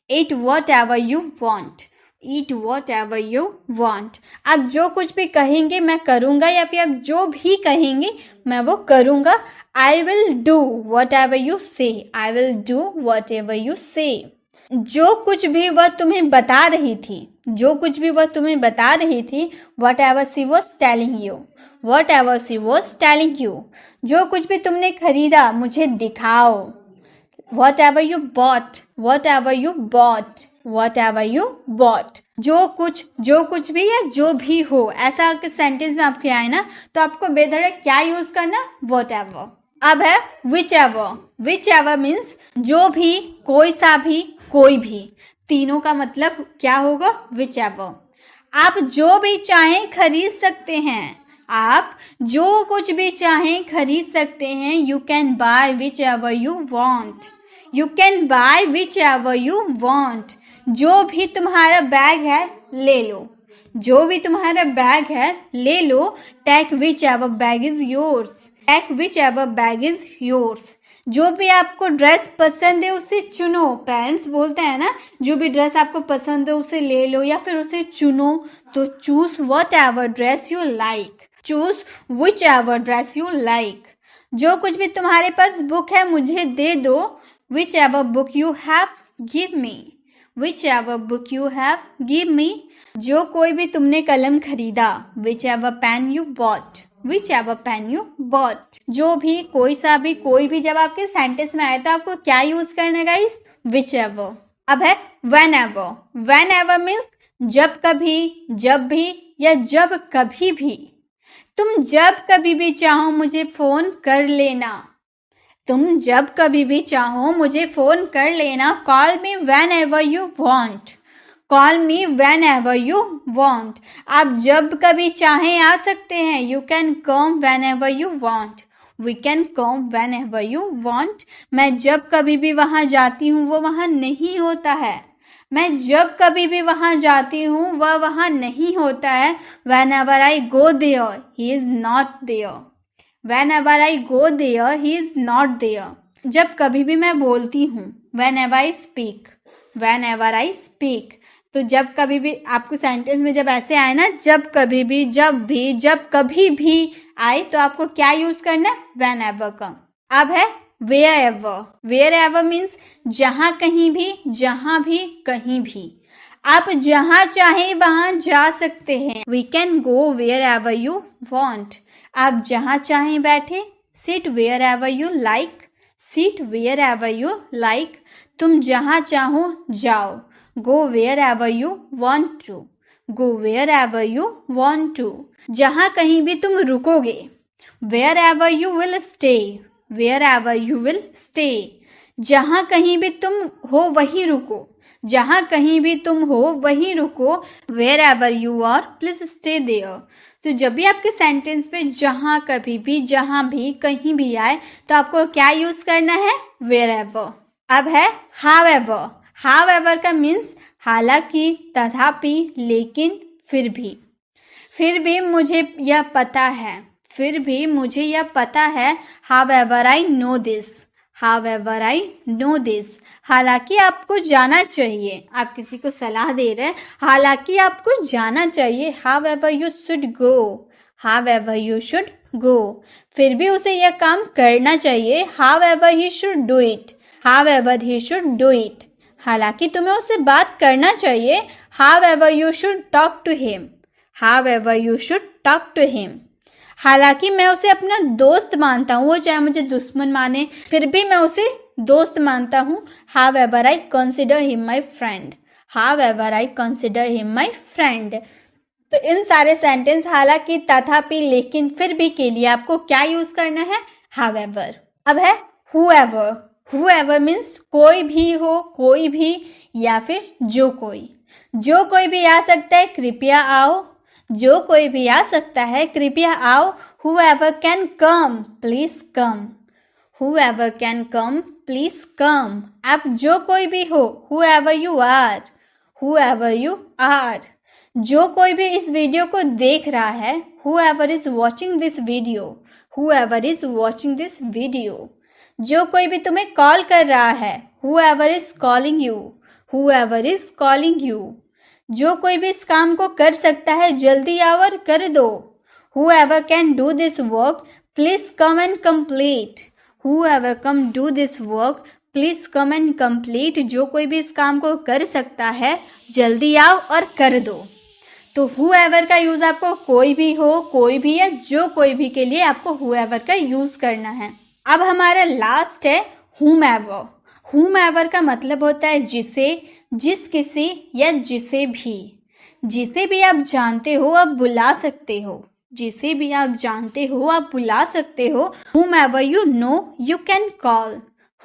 eat whatever you want, eat whatever you want। आप जो कुछ भी कहेंगे मैं करूँगा, या फिर आप जो भी कहेंगे मैं वो करूँगा। I will do whatever you say, I will do whatever you say। जो कुछ भी वह तुम्हें बता रही थी, जो कुछ भी वह तुम्हें बता रही थी, whatever she was telling you, whatever she was telling you। जो कुछ भी तुमने खरीदा मुझे दिखाओ, whatever you bought, whatever you bought, whatever you bought। जो कुछ भी या जो भी हो, ऐसा सेंटेंस में आपके आए ना, तो आपको बेधड़क क्या यूज करना, whatever। अब है whichever। whichever मीन्स जो भी, कोई सा भी, कोई भी। तीनों का मतलब क्या होगा, whichever। आप जो भी चाहें खरीद सकते हैं, आप जो कुछ भी चाहें खरीद सकते हैं। You can buy whichever you want, you can buy whichever you want। जो भी तुम्हारा बैग है ले लो, जो भी तुम्हारा बैग है ले लो। Take whichever bag is yours, take whichever bag is yours। जो भी आपको ड्रेस पसंद है उसे चुनो। पेरेंट्स बोलते हैं ना, जो भी ड्रेस आपको पसंद है उसे ले लो या फिर उसे चुनो। तो choose whatever dress you like, choose which ever dress you like. जो कुछ भी तुम्हारे पास बुक है मुझे दे दो। Whichever book you have give me. Whichever book you have give me. जो कोई भी तुमने कलम खरीदा। Whichever pen you bought. Whichever pen you bought. जो भी कोई भी जब आपके सेंटेंस में आए तो आपको क्या यूज करना है गाइस? Which ever. अब है when ever. When ever means जब कभी, जब भी या जब कभी भी। तुम जब कभी भी चाहो मुझे फोन कर लेना। तुम जब कभी भी चाहो मुझे फोन कर लेना। Call me whenever you want. Call me whenever you want. आप जब कभी चाहें आ सकते हैं। You can come whenever you want. We can come whenever you want. मैं जब कभी भी वहाँ जाती हूँ वो वहाँ नहीं होता है। मैं जब कभी भी वहाँ जाती हूँ वह वहाँ नहीं होता है। Whenever I go there he is not there. Whenever I go there he is not there. जब कभी भी मैं बोलती हूँ। Whenever I speak. Whenever I speak. तो जब कभी भी आपको सेंटेंस में जब ऐसे आए ना, जब कभी भी, जब कभी भी आए तो आपको क्या यूज करना है? वेन एवर का। अब है wherever. Wherever means जहाँ कहीं भी, जहाँ भी, कहीं भी। आप जहाँ चाहें वहाँ जा सकते हैं। We can go wherever you want. आप जहाँ चाहें बैठे। Sit wherever you like. Sit wherever you like. तुम जहाँ चाहो जाओ। Go wherever you want to. Go wherever you want to. जहाँ कहीं भी तुम रुकोगे। Wherever you will stay. Wherever you will stay. जहाँ कहीं भी तुम हो वहीं रुको। जहाँ कहीं भी तुम हो वहीं रुको। Wherever you are please stay there. तो जब भी आपके सेंटेंस पे जहाँ कभी भी, जहाँ भी, कहीं भी आए तो आपको क्या यूज करना है? Wherever. अब है हाउ एवर। हाउ एवर का मीन्स हालांकि, तथापि, लेकिन, फिर भी। फिर भी मुझे यह पता है। फिर भी मुझे यह पता है। How ever I know this. How ever I know this. हालांकि आपको जाना चाहिए। आप किसी को सलाह दे रहे हैं, हालांकि आपको जाना चाहिए। However you should go. However you should go. फिर भी उसे यह काम करना चाहिए। However he should do it. However he should do it. हालांकि तुम्हें उससे बात करना चाहिए। However you should talk to him. However you should talk to him. हालांकि मैं उसे अपना दोस्त मानता हूँ, वो चाहे मुझे दुश्मन माने फिर भी मैं उसे दोस्त मानता हूँ। How ever I consider him my friend. How ever I consider him my friend. तो इन सारे सेंटेंस हालांकि, तथापि, लेकिन, फिर भी के लिए आपको क्या यूज करना है? How ever. अब है who ever. Who ever means कोई भी हो, कोई भी, या फिर जो कोई। जो कोई भी आ सकता है, कृपया आओ। जो कोई भी आ सकता है, कृपया आओ। Whoever can come, please come. Whoever can come, please come. आप जो कोई भी हो, whoever you are. Whoever you are. जो कोई भी इस वीडियो को देख रहा है, whoever is watching this video. Whoever is watching this video. जो कोई भी तुम्हें कॉल कर रहा है, whoever is calling you. Whoever is calling you. जो कोई भी इस काम को कर सकता है, जल्दी आओ और कर दो। Whoever can do this work, please come and complete. Whoever can do this work, please come and complete. जो कोई भी इस काम को कर सकता है, जल्दी आओ और कर दो। तो whoever का यूज आपको कोई भी हो, कोई भी, या जो कोई भी के लिए आपको whoever का यूज करना है। अब हमारा लास्ट है whomever। whomever का मतलब होता है जिसे, जिस किसी, या जिसे भी। जिसे भी आप जानते हो आप बुला सकते हो। जिसे भी आप जानते हो आप बुला सकते हो। whomever you know you can call.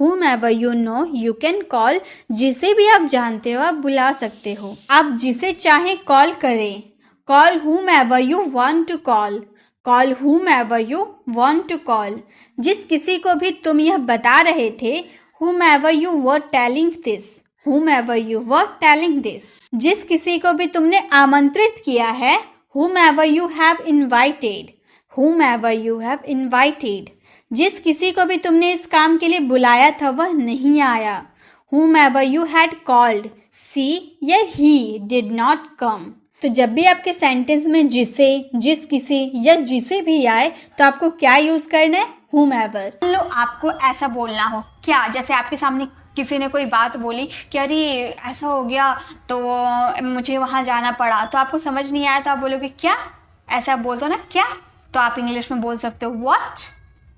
whomever you know you can call. जिसे भी आप जानते हो आप बुला सकते हो। आप जिसे चाहे कॉल करें। call whomever you want to call. call whomever you want to call. जिस किसी को भी तुम यह बता रहे थे, whomever you were telling this. whomever you were telling this. जिस किसी को भी तुमने आमंत्रित किया है, whomever you have invited. whomever you have invited. जिस किसी को भी तुमने इस काम के लिए बुलाया था वह नहीं आया, whomever you had called, she या he did not come. तो जब भी आपके सेंटेंस में जिसे, जिस किसी या जिसे भी आए तो आपको क्या यूज़ करना है, whomever। मान लो आपको ऐसा बोलना हो क्या, जैसे आपके सामने किसी ने कोई बात बोली कि अरे ऐसा हो गया तो मुझे वहाँ जाना पड़ा, तो आपको समझ नहीं आया तो आप बोलोगे क्या, ऐसा बोल दो ना क्या, तो आप इंग्लिश में बोल सकते हो व्हाट।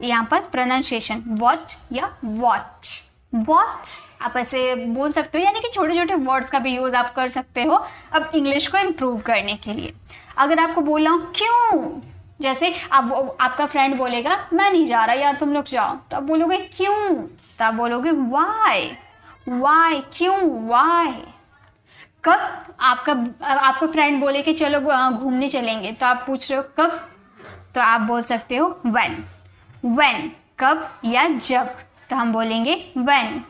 यहाँ पर प्रोनाउंसिएशन व्हाट या व्हाट, व्हाट आप ऐसे बोल सकते हो, यानी कि छोटे छोटे वर्ड्स का भी यूज़ आप कर सकते हो अब इंग्लिश को इम्प्रूव करने के लिए। अगर आपको बोलना हो क्यों, जैसे आपका फ्रेंड बोलेगा मैं नहीं जा रहा यार तुम लोग जाओ, तो आप बोलोगे क्यों, तो आप बोलोगे वाई, वाई क्यों, वाई। कब आपका फ्रेंड बोले कि चलो घूमने चलेंगे, तो आप पूछ रहे हो कब, तो आप बोल सकते हो व्हेन, व्हेन कब या जब, तो हम बोलेंगे व्हेन।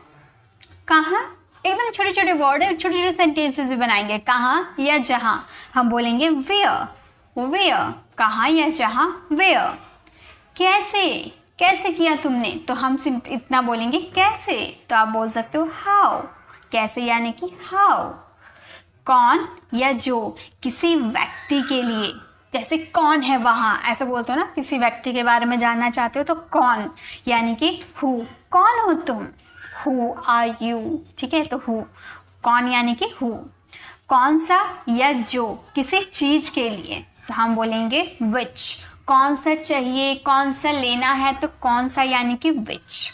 कहाँ, एकदम छोटे छोटे वर्ड है, छोटे छोटे सेंटेंसेस भी बनाएंगे, कहाँ या जहाँ, हम बोलेंगे वेयर, वेयर कहाँ या जहाँ, वेयर। कैसे, कैसे किया तुमने, तो हम सिर्फ इतना बोलेंगे कैसे, तो आप बोल सकते हो हाउ, कैसे यानी कि हाउ। कौन या जो, किसी व्यक्ति के लिए, जैसे कौन है वहाँ, ऐसा बोलते हो ना, किसी व्यक्ति के बारे में जानना चाहते हो तो कौन यानी कि हु, कौन हो तुम, हु आर यू, ठीक है, तो हु, कौन यानी कि हु। कौन सा या जो, किसी चीज़ के लिए, तो हम बोलेंगे विच, कौन सा चाहिए, कौन सा लेना है, तो कौन सा यानी कि विच।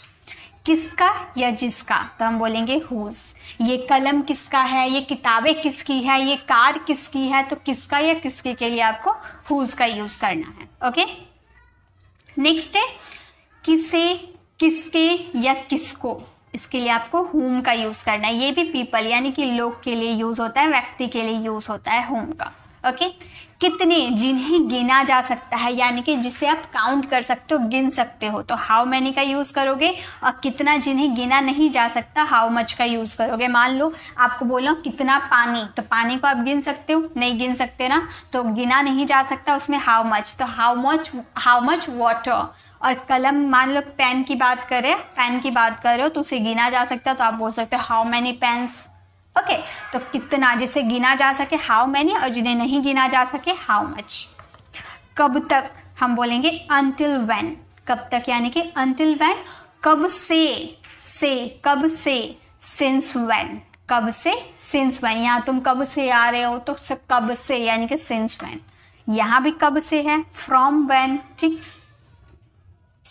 किसका या जिसका, तो हम बोलेंगे हुज। ये कलम किसका है, ये किताबें किसकी है, ये कार किसकी है, तो किसका या किसके के लिए आपको हुज का यूज़ करना है। ओके, नेक्स्ट है किसे, किसके या किसको, इसके लिए आपको whom का यूज़ करना है। ये भी पीपल यानी कि लोग के लिए यूज़ होता है, व्यक्ति के लिए यूज़ होता है whom का। ओके, कितने, जिन्हें गिना जा सकता है, यानी कि जिसे आप काउंट कर सकते हो, गिन सकते हो, तो हाउ मैनी का यूज़ करोगे। और कितना, जिन्हें गिना नहीं जा सकता, हाउ मच का यूज़ करोगे। मान लो आपको बोलो कितना पानी, तो पानी को आप गिन सकते हो, नहीं गिन सकते ना, तो गिना नहीं जा सकता, उसमें हाउ मच, तो हाउ मच वाटर। और कलम, मान लो पेन की बात करें, पेन की बात कर रहे हो तो उसे गिना जा सकता है, तो आप बोल सकते हो हाउ मैनी पेन्स। ओके, तो कितना, जिसे गिना जा सके हाउ मैनी, और जिन्हें नहीं गिना जा सके हाउ मच। कब तक, हम बोलेंगे until when, कब तक यानी कि until when। कब से कब से, since when, कब से since when। यहाँ तुम कब से आ रहे हो, तो कब से यानी कि since when। यहाँ भी कब से है, from when, ठीक,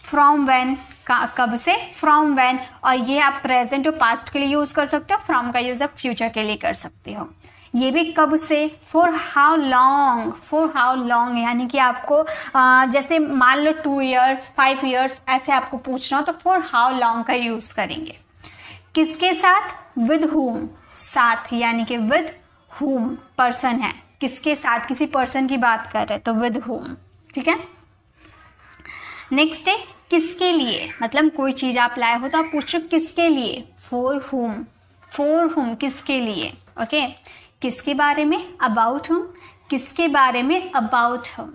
फ्रॉम व्हेन, कब से, फ्रॉम व्हेन। और ये आप प्रेजेंट और पास्ट के लिए यूज़ कर सकते हो, फ्रॉम का यूज़ आप फ्यूचर के लिए कर सकते हो। ये भी कब से, for how long, for how long यानी कि आपको जैसे मान लो 2 years 5 years ऐसे आपको पूछना हो, तो फॉर हाउ लॉन्ग का यूज़ करेंगे। किसके साथ, विद हुम, साथ यानी कि विद हुम, पर्सन है, किसके साथ, किसी पर्सन की बात कर रहे हैं, तो विद हुम, ठीक है। नेक्स्ट है किसके लिए, मतलब कोई चीज़ आप लाए हो तो आप पूछ रहे हो किसके लिए, फॉर हुम, फॉर हुम किसके लिए। ओके, किसके बारे में, अबाउट हुम, किसके बारे में, अबाउट हुम।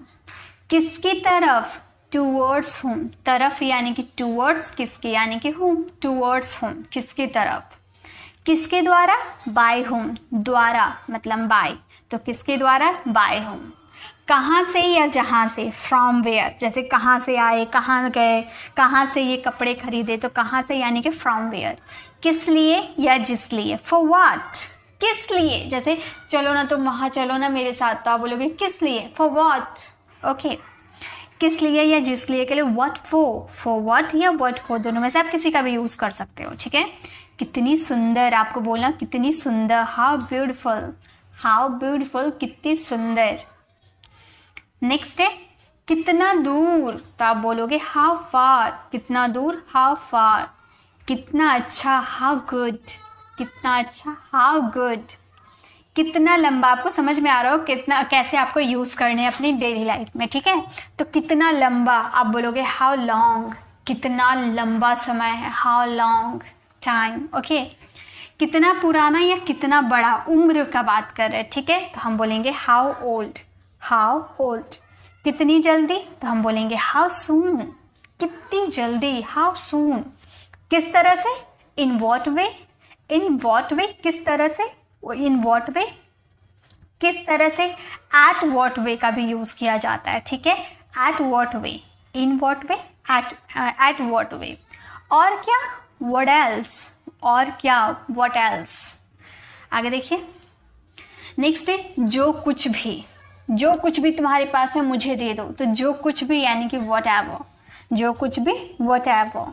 किसकी तरफ, टूवर्ड्स हुम, तरफ यानी कि टूवर्ड्स, किसके यानी कि हुम, टूवर्ड्स हुम, किसकी तरफ। किसके द्वारा, बाय हुम, द्वारा मतलब बाय, तो किसके द्वारा, बाय हुम। कहाँ से या जहाँ से, फ्रॉम वेयर, जैसे कहाँ से आए, कहाँ गए, कहाँ से ये कपड़े खरीदे, तो कहाँ से यानी कि फ्रॉम वेयर। किस लिए या जिस लिए, फॉर व्हाट, किस लिए, जैसे चलो ना तुम वहाँ चलो ना मेरे साथ, तो आप बोलोगे किस लिए, फॉर व्हाट। ओके, किस लिए या जिस लिए के लिए व्हाट फॉर व्हाट या व्हाट फॉर, दोनों में से आप किसी का भी यूज़ कर सकते हो, ठीक है। कितनी सुंदर, आपको बोलना कितनी सुंदर, हाउ ब्यूटीफुल, हाउ ब्यूटीफुल, कितनी सुंदर। नेक्स्ट है कितना दूर, तो आप बोलोगे हाउ फार, कितना दूर, हाउ फार। कितना अच्छा, हाउ गुड, कितना अच्छा, हाउ गुड। कितना लंबा, आपको समझ में आ रहा हो कितना, कैसे आपको यूज़ करने हैं अपनी डेली लाइफ में, ठीक है। तो कितना लंबा, आप बोलोगे हाउ लॉन्ग, कितना लंबा समय है, हाउ लॉन्ग टाइम। ओके, कितना पुराना या कितना बड़ा, उम्र का बात कर रहे हैं, ठीक है, तो हम बोलेंगे हाउ ओल्ड, हाउ ओल्ड। कितनी जल्दी, तो हम बोलेंगे हाउ सून, कितनी जल्दी, हाउ सून। किस तरह से, इन वॉट वे, इन वॉट वे, किस तरह से, इन वॉट वे। किस तरह से, एट वॉट वे का भी यूज़ किया जाता है, ठीक है, at what way, in what way, at what way. और क्या, व्हाट एल्स, और क्या, व्हाट एल्स। आगे देखिए, नेक्स्ट है जो कुछ भी, जो कुछ भी तुम्हारे पास में मुझे दे दो, तो जो कुछ भी यानी कि व्हाट एवर, जो कुछ भी व्हाट एवर,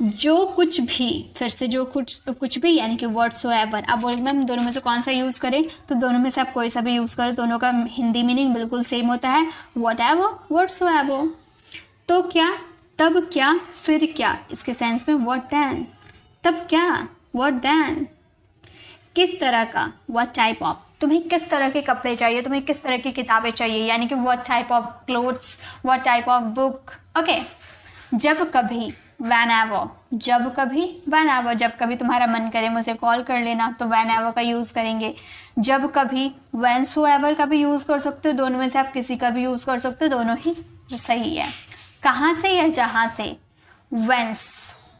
जो कुछ भी, फिर से जो कुछ भी यानी कि व्हाटसोएवर। अब बोल मैम दोनों में से कौन सा यूज़ करें, तो दोनों में से आप कोई सा भी यूज़ करो, दोनों का हिंदी मीनिंग बिल्कुल सेम होता है, व्हाटएवर, व्हाटसोएवर। तो क्या, तब क्या, फिर क्या, इसके सेंस में व्हाट देन, तब क्या, व्हाट देन। किस तरह का, व्हाट टाइप ऑफ, तुम्हें किस तरह के कपड़े चाहिए, तुम्हें किस तरह की किताबें चाहिए, यानी कि what type of clothes, what type of book. Okay, जब कभी, whenever, जब कभी, whenever, जब कभी तुम्हारा मन करे मुझे कॉल कर लेना, तो whenever का यूज़ करेंगे। जब कभी, whensoever का भी यूज़ कर सकते हो, दोनों में से आप किसी का भी यूज़ कर सकते हो, दोनों ही सही है। कहाँ से या जहाँ से, whence,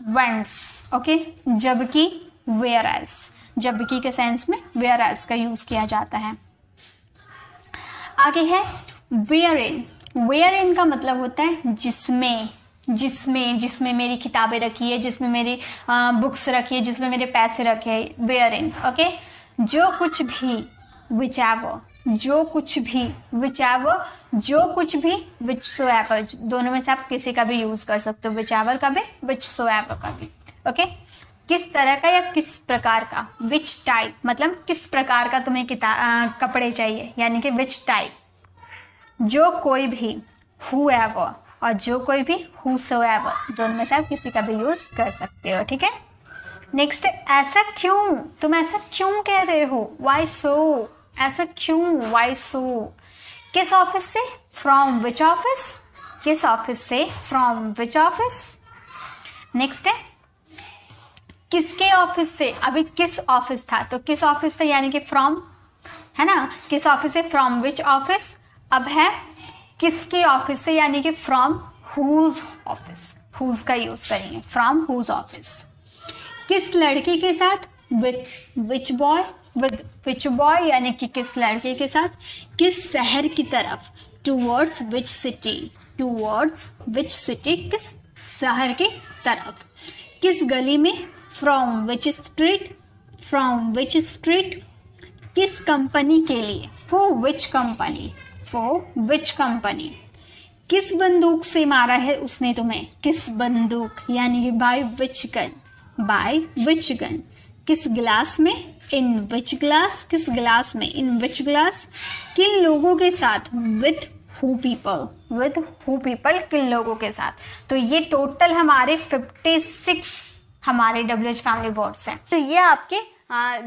whence, ओके। जबकि, whereas, जबकि के सेंस में whereas का यूज़ किया जाता है। आगे है wherein, wherein का मतलब होता है जिसमें, जिसमें, जिसमें मेरी किताबें रखी है, जिसमें मेरी बुक्स रखी है, जिसमें मेरे पैसे रखे हैं, wherein, ओके। जो कुछ भी, whichever, जो कुछ भी, whichever, जो कुछ भी, whichsoever, दोनों में से आप किसी का भी यूज़ कर सकते हो, whichever का भी, whichsoever का भी, ओके। किस तरह का या किस प्रकार का, which type, मतलब किस प्रकार का तुम्हें कपड़े चाहिए, यानी कि which type। जो कोई भी, whoever, और जो कोई भी, whosoever, दोनों में से आप किसी का भी यूज़ कर सकते हो, ठीक है। नेक्स्ट, ऐसा क्यों, तुम ऐसा क्यों कह रहे हो, why so, ऐसा क्यों, why so। किस ऑफिस से, from which office, किस ऑफिस से, from which office। नेक्स्ट है किसके ऑफिस से, अभी किस ऑफिस था, तो किस ऑफिस था यानी कि from, है ना, किस ऑफिस से, from which office। अब है किसके ऑफिस से यानी कि फ्रॉम whose ऑफिस, whose का यूज़ करेंगे, फ्रॉम whose ऑफिस। किस लड़के के साथ, with which boy, with which boy यानी कि किस लड़के के साथ। किस शहर की तरफ, towards which city, towards which city, किस शहर की तरफ। किस गली में, from which street, from which street। किस कंपनी के लिए, for which company, for which company। किस बंदूक से मारा है उसने तुम्हें, किस बंदूक यानी कि by which gun, by which gun। किस गिलास में, in which glass, किस गिलास में, in which glass। किन लोगों के साथ, with who people, with who people, किन लोगों के साथ। तो ये टोटल हमारे 56 हमारे WH फैमिली वर्ड्स हैं। तो ये आपके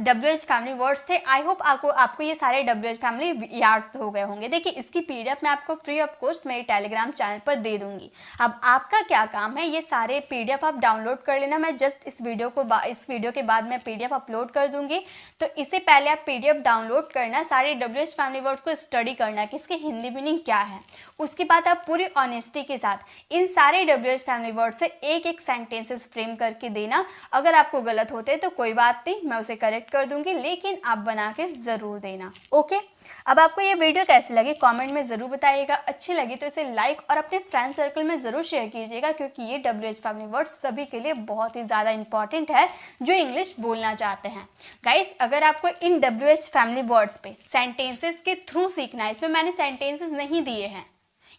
WH फैमिली वर्ड्स थे। आई होप आपको ये सारे WH फैमिली याद हो गए होंगे। देखिए इसकी PDF मैं आपको फ्री ऑफ कॉस्ट मेरे टेलीग्राम चैनल पर दे दूंगी। अब आपका क्या काम है, ये सारे PDF आप डाउनलोड कर लेना। मैं जस्ट इस वीडियो के बाद मैं PDF अपलोड कर दूंगी। तो इससे पहले आप PDF डाउनलोड करना, सारे WH फैमिली वर्ड्स को स्टडी करना कि इसकी हिंदी मीनिंग क्या है। उसके बाद आप पूरी ऑनेस्टी के साथ इन सारे WH फैमिली वर्ड से एक एक सेंटेंसेस फ्रेम करके देना। अगर आपको गलत होते तो कोई बात नहीं, मैं उसे करेक्ट कर दूंगी, लेकिन आप बना के ज़रूर देना। ओके, अब आपको ये वीडियो कैसी लगी कमेंट में ज़रूर बताइएगा। अच्छी लगी तो इसे लाइक और अपने फ्रेंड सर्कल में ज़रूर शेयर कीजिएगा, क्योंकि ये WH फैमिली वर्ड सभी के लिए बहुत ही ज़्यादा इंपॉर्टेंट है जो इंग्लिश बोलना चाहते हैं। गाइस, अगर आपको इन WH फैमिली वर्ड्स पे सेंटेंसेस के थ्रू सीखना है, इसमें मैंने सेंटेंसेस नहीं दिए हैं,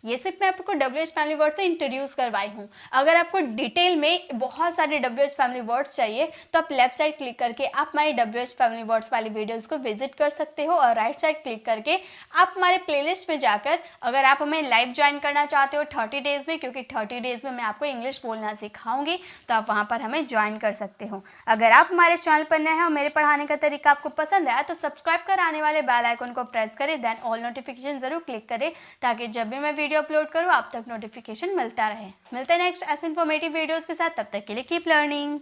ये सिर्फ मैं आपको WH फैमिली वर्ड से इंट्रोड्यूस करवाई हूँ। अगर आपको डिटेल में बहुत सारे WH फैमिली वर्ड्स चाहिए तो आप लेफ्ट साइड क्लिक करके आप हमारे WH फैमिली वर्ड्स वाली वीडियोस को विजिट कर सकते हो, और राइट साइड क्लिक करके आप हमारे प्लेलिस्ट में जाकर अगर आप हमें लाइव ज्वाइन करना चाहते हो 30 डेज़ में, क्योंकि 30 डेज़ में मैं आपको इंग्लिश बोलना सिखाऊंगी, तो आप वहाँ पर हमें ज्वाइन कर सकते हो। अगर आप हमारे चैनल पर नए हैं और मेरे पढ़ाने का तरीका आपको पसंद आया तो सब्सक्राइब कर आने वाले बेल आइकन को प्रेस करें, देन ऑल नोटिफिकेशन ज़रूर क्लिक करें, ताकि जब भी मैं वीडियो अपलोड करूँ आप तक नोटिफिकेशन मिलता रहे। मिलते हैं नेक्स्ट ऐसे इन्फॉर्मेटिव वीडियोस के साथ, तब तक के लिए कीप लर्निंग।